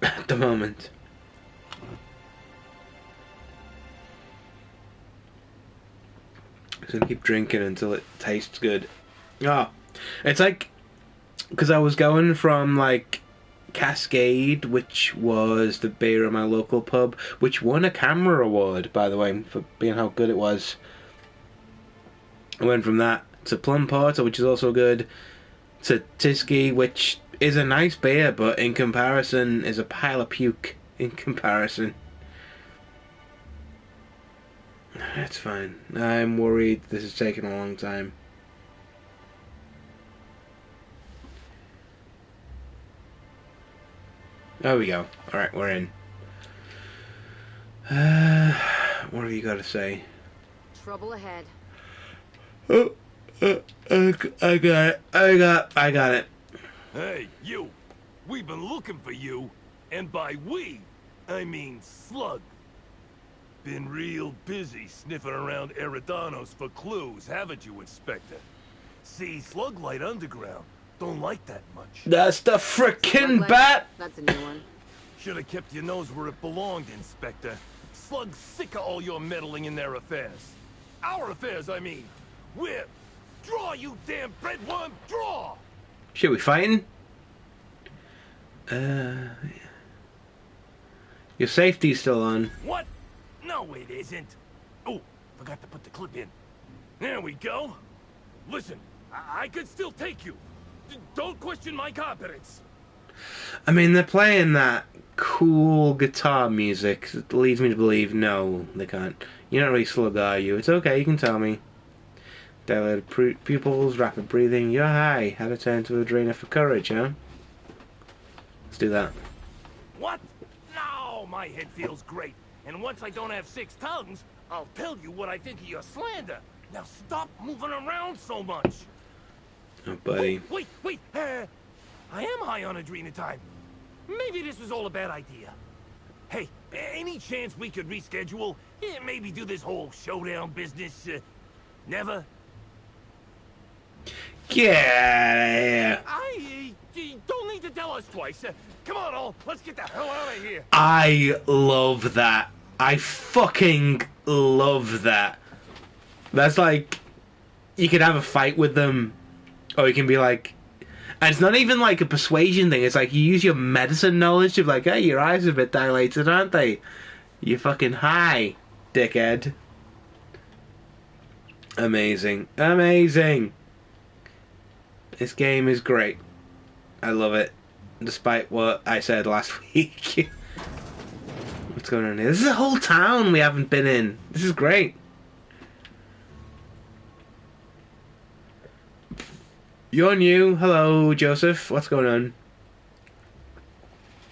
Speaker 1: at the moment. I'm gonna keep drinking until it tastes good. It's like, because I was going from like Cascade, which was the beer at my local pub, which won a camera award, by the way, for being how good it was. I went from that to Plum Porter, which is also good, to Tyskie, which is a nice beer, but in comparison is a pile of puke in comparison. It's fine. I'm worried this is taking a long time. There we go. Alright, we're in. What have you got to say?
Speaker 10: Trouble ahead.
Speaker 1: Oh, I got it. I got it.
Speaker 17: Hey, you. We've been looking for you. And by we, I mean Slug. Been real busy sniffing around Eridanos for clues, haven't you, Inspector? See, Slug Light Underground don't like that much.
Speaker 1: That's the frickin' bat!
Speaker 10: That's a new one.
Speaker 17: Should have kept your nose where it belonged, Inspector. Slug's sick of all your meddling in their affairs. Our affairs, I mean. We're... Draw, you damn breadworm, draw!
Speaker 1: Shit, we fighting? Your safety's still on.
Speaker 17: What? No, it isn't. Oh, forgot to put the clip in. There we go. Listen, I could still take you. Don't question my competence.
Speaker 1: I mean, they're playing that cool guitar music that leads me to believe, no, they can't. You're not really Slug, are you? It's okay, you can tell me. Dilated pupils, rapid breathing, you're high. How to turn into a drainer for courage, huh? Let's do that.
Speaker 17: What? No, my head feels great. And once I don't have 6 tongues, I'll tell you what I think of your slander. Now stop moving around so much.
Speaker 1: Oh, buddy.
Speaker 17: Wait. I am high on adrenatime. Maybe this was all a bad idea. Hey, any chance we could reschedule? Maybe do this whole showdown business? Never?
Speaker 1: Get out of here.
Speaker 17: I don't need to tell us twice. Come on, all. Let's get the hell out of here.
Speaker 1: I love that. I fucking love that. That's like, you can have a fight with them, or you can be like, and it's not even like a persuasion thing, it's like you use your medicine knowledge to be like, hey, your eyes are a bit dilated, aren't they? You're fucking high, dickhead. Amazing. Amazing. This game is great. I love it. Despite what I said last week. What's going on here? This is a whole town we haven't been in. This is great. You're new. Hello, Joseph. What's going on?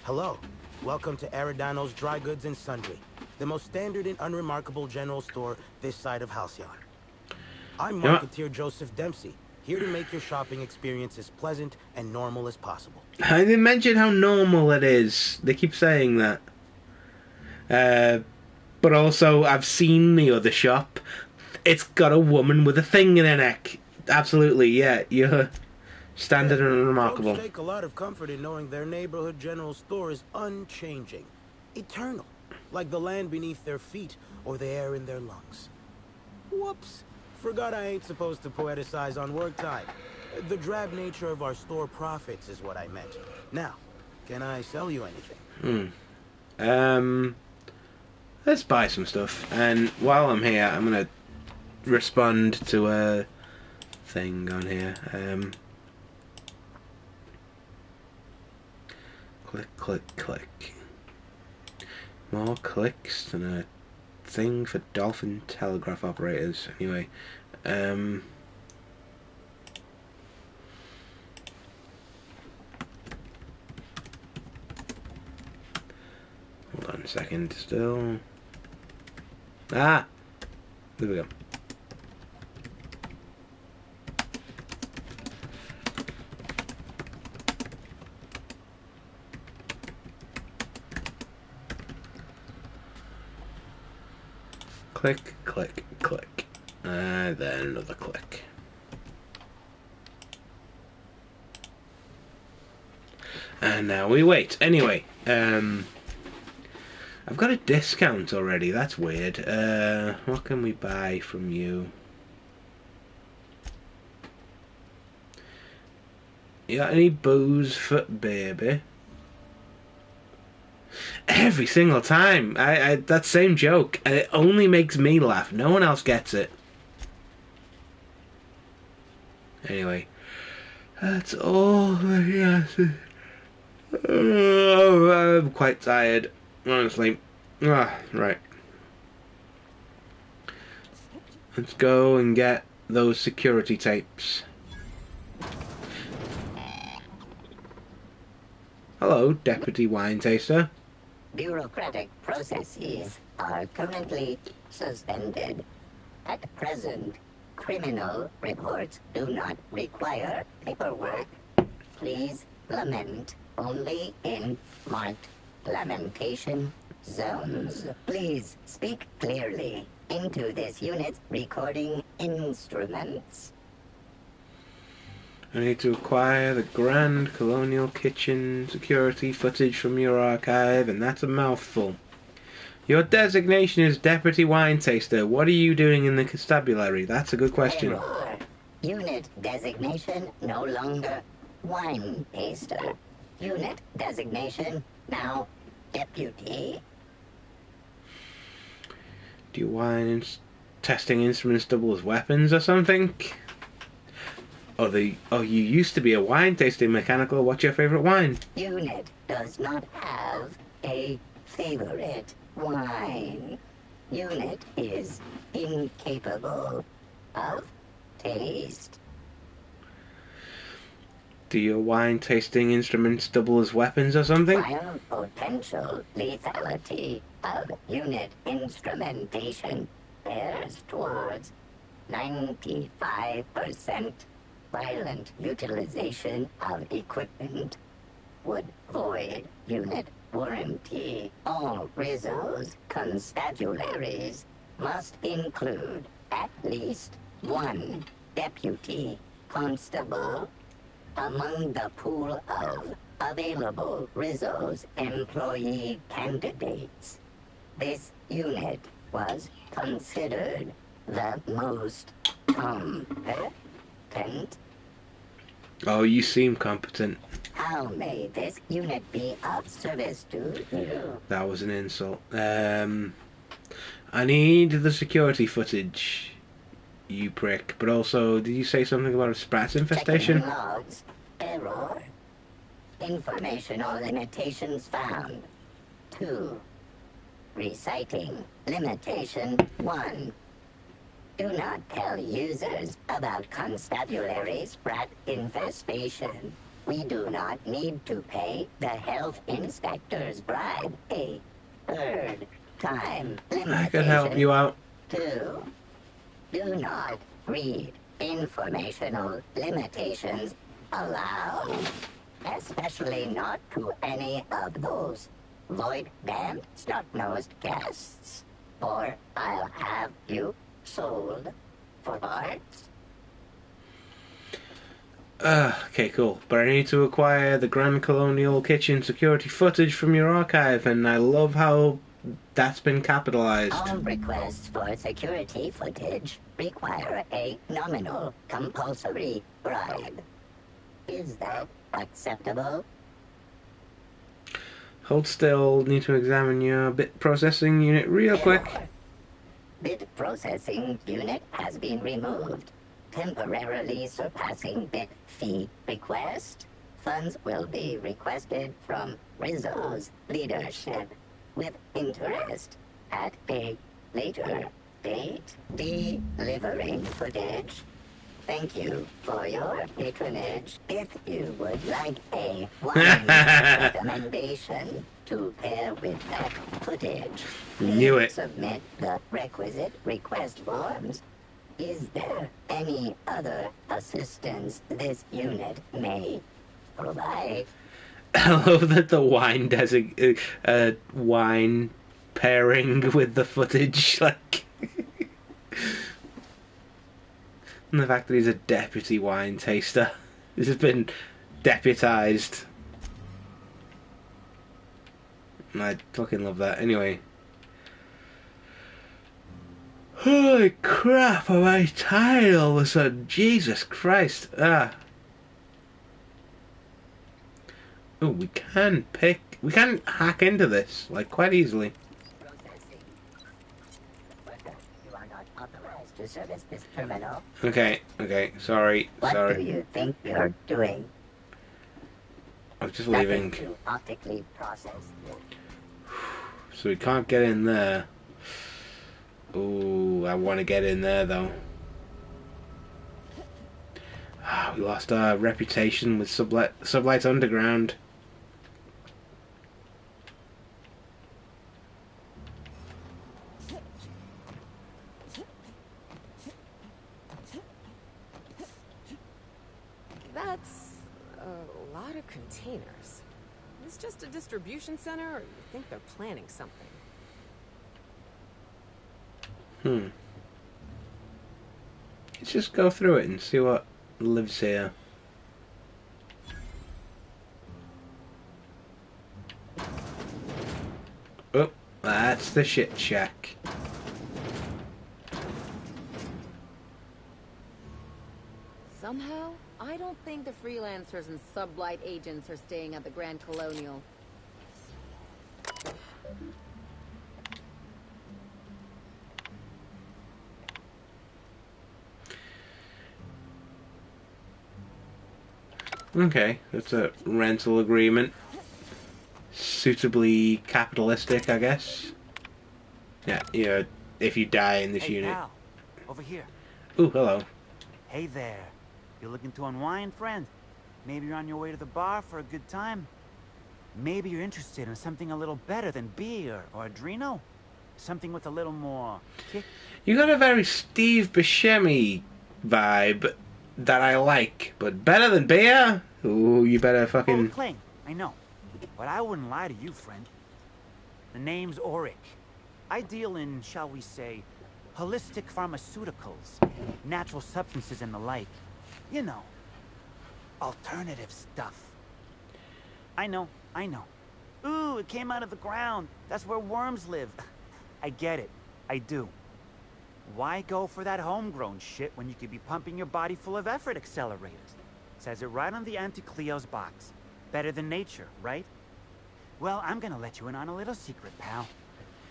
Speaker 12: Hello. Welcome to Eridanos Dry Goods and Sundry, the most standard and unremarkable general store this side of Halcyon. I'm marketeer Joseph Dempsey, here to make your shopping experience as pleasant and normal as possible.
Speaker 1: I didn't mention how normal it is. They keep saying that. But also, I've seen the other shop. It's got a woman with a thing in her neck. Absolutely, yeah. You're standard and remarkable.
Speaker 12: Folks take a lot of comfort in knowing their neighborhood general store is unchanging, eternal, like the land beneath their feet or the air in their lungs. Whoops. Forgot I ain't supposed to poeticize on work time. The drab nature of our store profits is what I meant. Now, can I sell you anything?
Speaker 1: Let's buy some stuff. And while I'm here, I'm gonna respond to a thing on here. Click, click, click. More clicks than a thing for dolphin telegraph operators. Anyway, hold on a second. Still. Ah, there we go. Click, click, click. Then another click. And now we wait. Anyway, I've got a discount already. That's weird. What can we buy from you? You got any booze for baby? Every single time. I that same joke. And it only makes me laugh. No one else gets it. Anyway. That's all he has. Oh, I'm quite tired. Honestly. Right. Let's go and get those security tapes. Hello, Deputy Wine Taster.
Speaker 3: Bureaucratic processes are currently suspended. At present, criminal reports do not require paperwork. Please lament only in marked lamentation zones. Please speak clearly into this unit's recording instruments.
Speaker 1: I need to acquire the Grand Colonial Kitchen security footage from your archive, and that's a mouthful. Your designation is Deputy Wine Taster. What are you doing in the constabulary? That's a good question.
Speaker 3: Error. Unit designation no longer Wine Taster. Unit designation now Deputy.
Speaker 1: Do wine testing instruments double as weapons or something? You used to be a wine tasting mechanical. What's your favorite wine?
Speaker 3: Unit does not have a favorite wine. Unit is incapable of taste.
Speaker 1: Do your wine tasting instruments double as weapons or something?
Speaker 3: While potential lethality of unit instrumentation bears towards 95%, violent utilization of equipment would void unit warranty. All Rizzo's constabularies must include at least one deputy constable among the pool of available Rizzo's employee candidates. This unit was considered the most competent.
Speaker 1: Oh, you seem competent.
Speaker 3: How may this unit be of service to you?
Speaker 1: That was an insult. I need the security footage, you prick. But also, did you say something about a sprat infestation?
Speaker 3: Checking logs. Error. Informational limitations found. 2. Reciting limitation 1. Do not tell users about constabulary sprat infestation. We do not need to pay the health inspector's bribe a third time. Limitation
Speaker 1: I could help you out.
Speaker 3: 2. Do not read informational limitations aloud, especially not to any of those void-damned snot-nosed guests, or I'll have you sold for parts.
Speaker 1: Okay, cool. But I need to acquire the Grand Colonial Kitchen security footage from your archive, and I love how That's been capitalized.
Speaker 3: All requests for security footage require a nominal compulsory bribe. Is that acceptable?
Speaker 1: Hold still. Need to examine your bit processing unit real quick.
Speaker 3: Bit processing unit has been removed, temporarily surpassing bit fee request. Funds will be requested from Rizzo's leadership with interest at a later date. Delivering footage. Thank you for your patronage. If you would like a wine recommendation to pair with that footage,
Speaker 1: Knew it.
Speaker 3: submit the requisite request forms. Is there any other assistance this unit may provide?
Speaker 1: I love that the wine wine pairing with the footage, like, and the fact that he's a deputy wine taster. This has been deputized. I fucking love that. Anyway. Holy crap, am I tired all of a sudden? Jesus Christ. Oh, we can hack into this, like, quite easily.
Speaker 3: You are not authorized to service this terminal.
Speaker 1: Okay, sorry.
Speaker 3: What do you think you're doing?
Speaker 1: I'm just leaving.
Speaker 3: Nothing to optically process.
Speaker 1: So we can't get in there. Ooh, I want to get in there though. We lost our reputation with Sublight Underground.
Speaker 4: That's a lot of containers. Is this just a distribution center, or you think they're planning something?
Speaker 1: Let's just go through it and see what lives here. Oh, that's the shit shack.
Speaker 10: Somehow, I don't think the freelancers and sublight agents are staying at the Grand Colonial.
Speaker 1: Okay, that's a rental agreement. Suitably capitalistic, I guess. Yeah, if you die in this unit.
Speaker 18: Pal, over here.
Speaker 1: Ooh, hello.
Speaker 18: Hey there. You looking to unwind, friend? Maybe you're on your way to the bar for a good time. Maybe you're interested in something a little better than beer or Adreno. Something with a little more kick.
Speaker 1: You got a very Steve Buscemi vibe that I like, but better than beer? Ooh, you better fucking...
Speaker 18: Bold claim, I know. But I wouldn't lie to you, friend. The name's Auric. I deal in, shall we say, holistic pharmaceuticals, natural substances and the like. You know, alternative stuff. I know. Ooh, it came out of the ground. That's where worms live. I get it. I do. Why go for that homegrown shit when you could be pumping your body full of effort accelerators? Says it right on the Anti-Cleo's box. Better than nature, right? Well, I'm gonna let you in on a little secret, pal.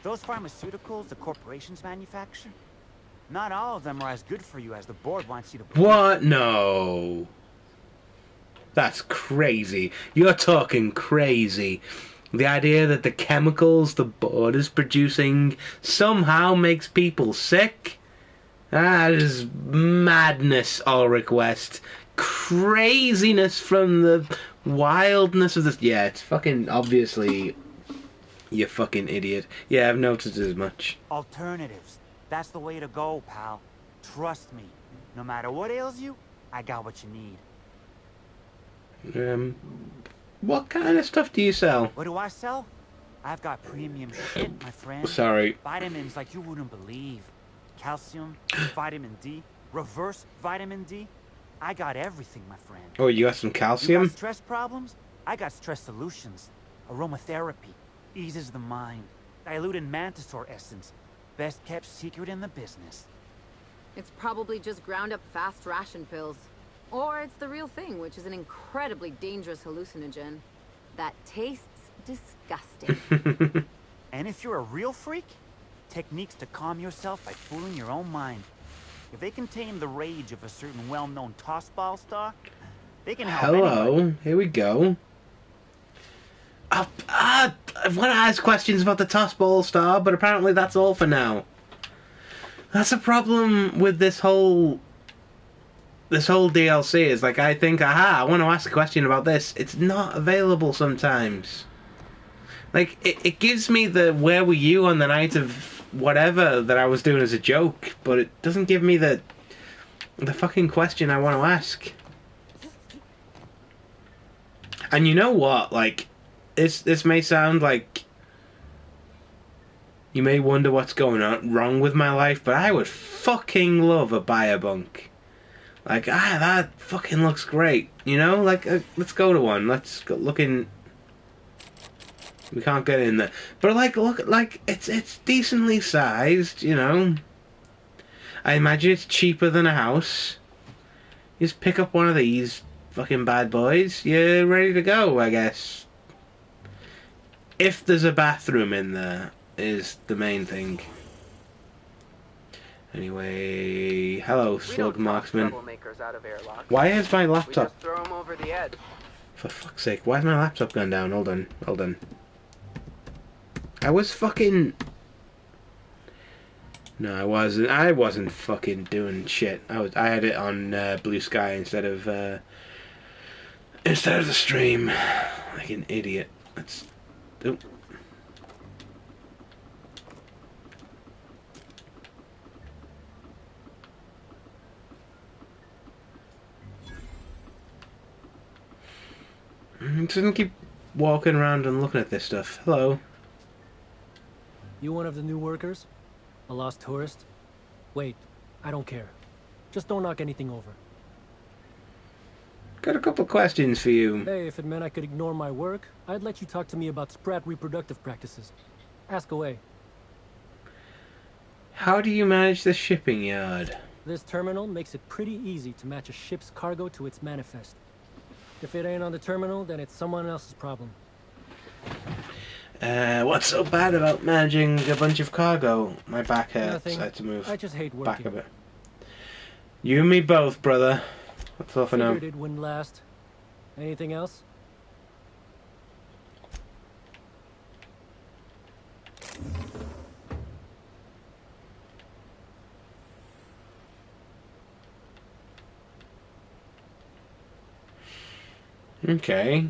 Speaker 18: Those pharmaceuticals the corporations manufacture, not all of them are as good for you as the board wants you to believe.
Speaker 1: What? No. That's crazy. You're talking crazy. The idea that the chemicals the board is producing somehow makes people sick? That is madness, Ulrich West. Craziness from the wildness of this. Yeah, it's fucking obviously... You fucking idiot. Yeah, I've noticed as much.
Speaker 18: Alternatives. That's the way to go, pal. Trust me. No matter what ails you, I got what you need.
Speaker 1: What kind of stuff do you sell?
Speaker 18: What do I sell? I've got premium shit, my friend.
Speaker 1: Sorry.
Speaker 18: Vitamins like you wouldn't believe. Calcium, vitamin D, reverse vitamin D. I got everything, my friend.
Speaker 1: Oh, you got some calcium?
Speaker 18: You got stress problems? I got stress solutions. Aromatherapy. Eases the mind. diluted mantisaur essence. Best kept secret in the business.
Speaker 10: It's probably just ground up fast ration pills. Or it's the real thing, which is an incredibly dangerous hallucinogen. That tastes disgusting.
Speaker 18: And if you're a real freak, techniques to calm yourself by fooling your own mind. If they contain the rage of a certain well-known toss-ball star, they can help anybody.
Speaker 1: Here we go. I want to ask questions about the toss-ball star, but apparently that's all for now. That's a problem with this whole DLC. Is like, I think, I want to ask a question about this. It's not available sometimes. Like, it gives me the where were you on the night of whatever that I was doing as a joke, but it doesn't give me the fucking question I want to ask. And you know what? Like, this may sound like you may wonder what's going on wrong with my life, but I would fucking love a buy-a-bunk. Like, that fucking looks great. You know? Like, let's go to one. Let's go look in. We can't get in there. But, like, look, like, it's decently sized, you know? I imagine it's cheaper than a house. You just pick up one of these fucking bad boys. You're ready to go, I guess. If there's a bathroom in there, is the main thing. Anyway, hello, Slug Marksman. Why is my laptop...
Speaker 8: We just throw 'em over the edge.
Speaker 1: For fuck's sake, why is my laptop gone down? Hold on. I was fucking... No, I wasn't fucking doing shit. I had it on Blue Sky instead of the stream. Like an idiot. That's... Oop. Doesn't keep walking around and looking at this stuff. Hello.
Speaker 19: You one of the new workers? A lost tourist? Wait, I don't care. Just don't knock anything over.
Speaker 1: Got a couple questions for you.
Speaker 19: Hey, if it meant I could ignore my work, I'd let you talk to me about Sprat reproductive practices. Ask away.
Speaker 1: How do you manage the shipping yard?
Speaker 19: This terminal makes it pretty easy to match a ship's cargo to its manifest. If it ain't on the terminal, then it's someone else's problem.
Speaker 1: What's so bad about managing a bunch of cargo? My back hurts.
Speaker 19: Nothing.
Speaker 1: I had to move.
Speaker 19: I just hate
Speaker 1: back
Speaker 19: working.
Speaker 1: a bit. You and me both, brother. That's all for now.
Speaker 19: Figured it wouldn't last. Anything else?
Speaker 1: Okay.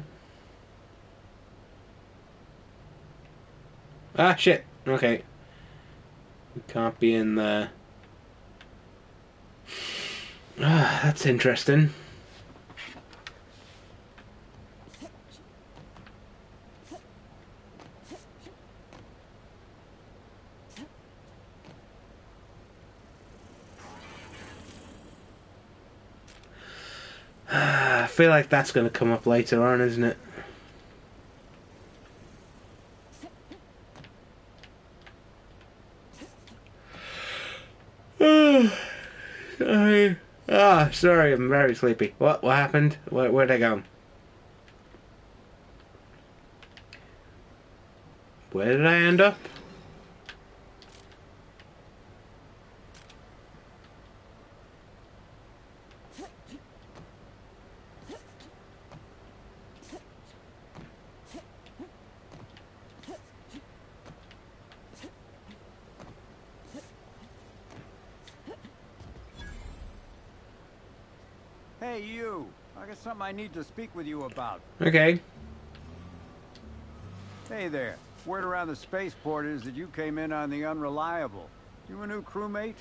Speaker 1: Ah, shit. Okay. We can't be in there. Ah, that's interesting. I feel like that's going to come up later on, isn't it? Sorry, I'm very sleepy. What happened? Where'd I go? Where did I end up?
Speaker 20: Hey, you. I got something I need to speak with you about.
Speaker 1: Okay.
Speaker 20: Hey there. Word around the spaceport is that you came in on the Unreliable. You a new crewmate?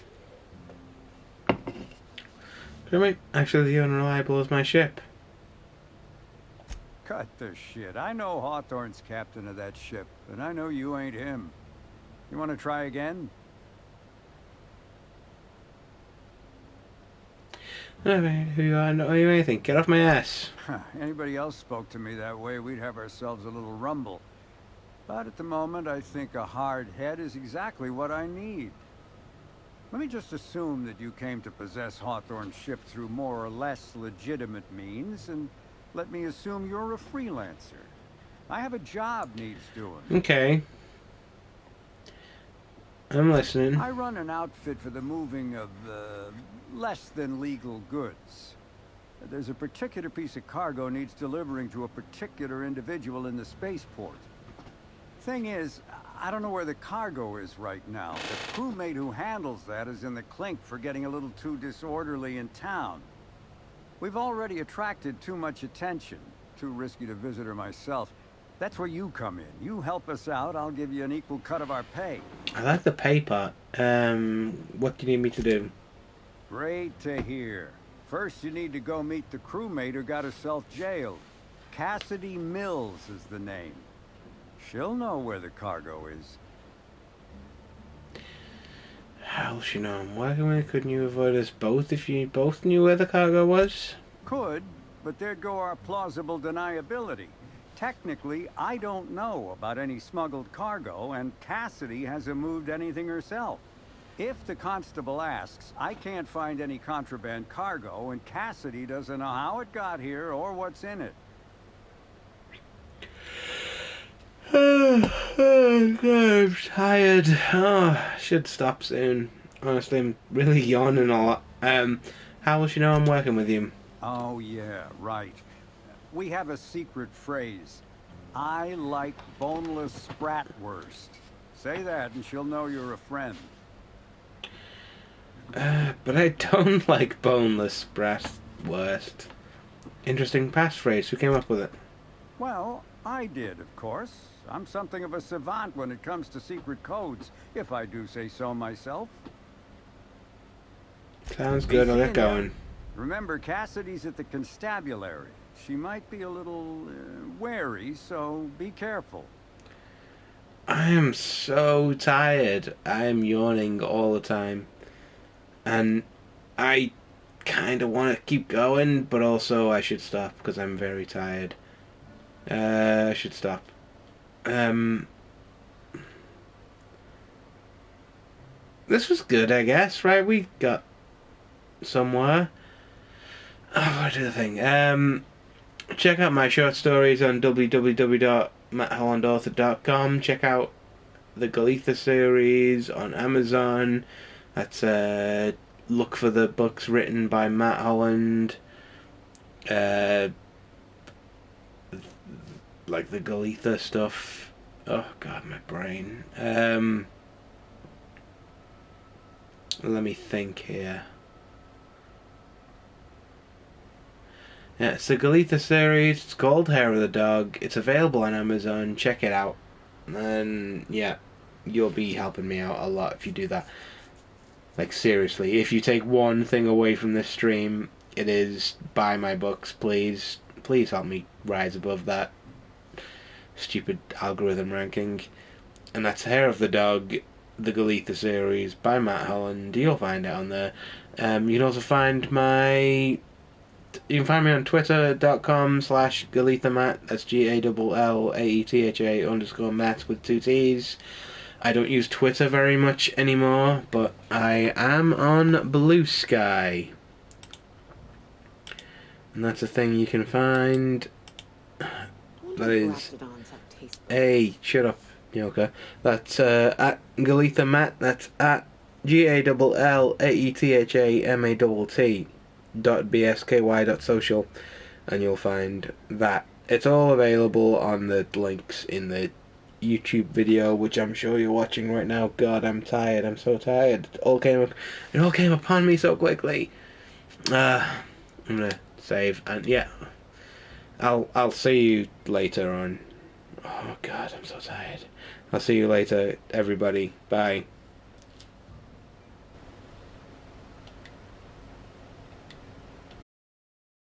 Speaker 1: Crewmate? Actually, the Unreliable is my ship.
Speaker 20: Cut the shit. I know Hawthorne's captain of that ship, and I know you ain't him. You want to try again?
Speaker 1: Who you are, not you anything. Get off my ass.
Speaker 20: Anybody else spoke to me that way, we'd have ourselves a little rumble. But at the moment, I think a hard head is exactly what I need. Let me just assume that you came to possess Hawthorne's ship through more or less legitimate means, and let me assume you're a freelancer. I have a job needs doing.
Speaker 1: Okay. I'm listening.
Speaker 20: I run an outfit for the moving of, less than legal goods. There's a particular piece of cargo needs delivering to a particular individual in the spaceport. Thing is, I don't know where the cargo is right now. The crewmate who handles that is in the clink for getting a little too disorderly in town. We've already attracted too much attention. Too risky to visit her myself. That's where you come in. You help us out, I'll give you an equal cut of our pay.
Speaker 1: I like the pay part. What do you need me to do?
Speaker 20: Great to hear. First, you need to go meet the crewmate who got herself jailed. Cassidy Mills is the name. She'll know where the cargo is.
Speaker 1: Hell, you know I'm working with. Couldn't you avoid us both if you both knew where the cargo was?
Speaker 20: Could, but there'd go our plausible deniability. Technically, I don't know about any smuggled cargo, and Cassidy hasn't moved anything herself. If the constable asks, I can't find any contraband cargo, and Cassidy doesn't know how it got here or what's in it.
Speaker 1: Oh, God, I'm tired. Oh, I should stop soon. Honestly, I'm really yawning a lot. How will she know I'm working with you?
Speaker 20: Oh, yeah, right. We have a secret phrase. I like boneless spratwurst. Say that and she'll know you're a friend.
Speaker 1: But I don't like boneless bratwurst. Interesting passphrase. Who came up with it?
Speaker 20: Well, I did, of course. I'm something of a savant when it comes to secret codes, if I do say so myself.
Speaker 1: Sounds good. I'll get going.
Speaker 20: Remember, Cassidy's at the constabulary. She might be a little wary, so be careful.
Speaker 1: I am so tired. I am yawning all the time. And I kind of want to keep going, but also I should stop because I'm very tired. I should stop. This was good, I guess, right? We got somewhere. Oh, what do the thing? Check out my short stories on www.matthollandauthor.com. Check out the Galitha series on Amazon. That's look for the books written by Matt Holland. Like the Galitha stuff. Oh God, my brain. Let me think here. Yeah, it's the Galitha series. It's called Hair of the Dog. It's available on Amazon. Check it out. And yeah, you'll be helping me out a lot if you do that. Like seriously, if you take one thing away from this stream, it is buy my books, please. Please help me rise above that stupid algorithm ranking. And that's Hair of the Dog, the Galitha series by Matt Holland. You'll find it on there. You can also find my... You can find me on twitter.com/GalithaMatt. That's GALLAETHA_Matt with 2 T's. I don't use Twitter very much anymore, but I am on Blue Sky. And that's a thing you can find. That is... Hey, shut up, Yoka. That's at GalithaMatt. That's at GALLAETHAMATT.BSKY.social, and you'll find that. It's all available on the links in the YouTube video, which I'm sure you're watching right now. God, I'm tired. I'm so tired. It all came upon me so quickly. I'm gonna save, and yeah, I'll see you later on. Oh God, I'm so tired. I'll see you later, everybody. Bye.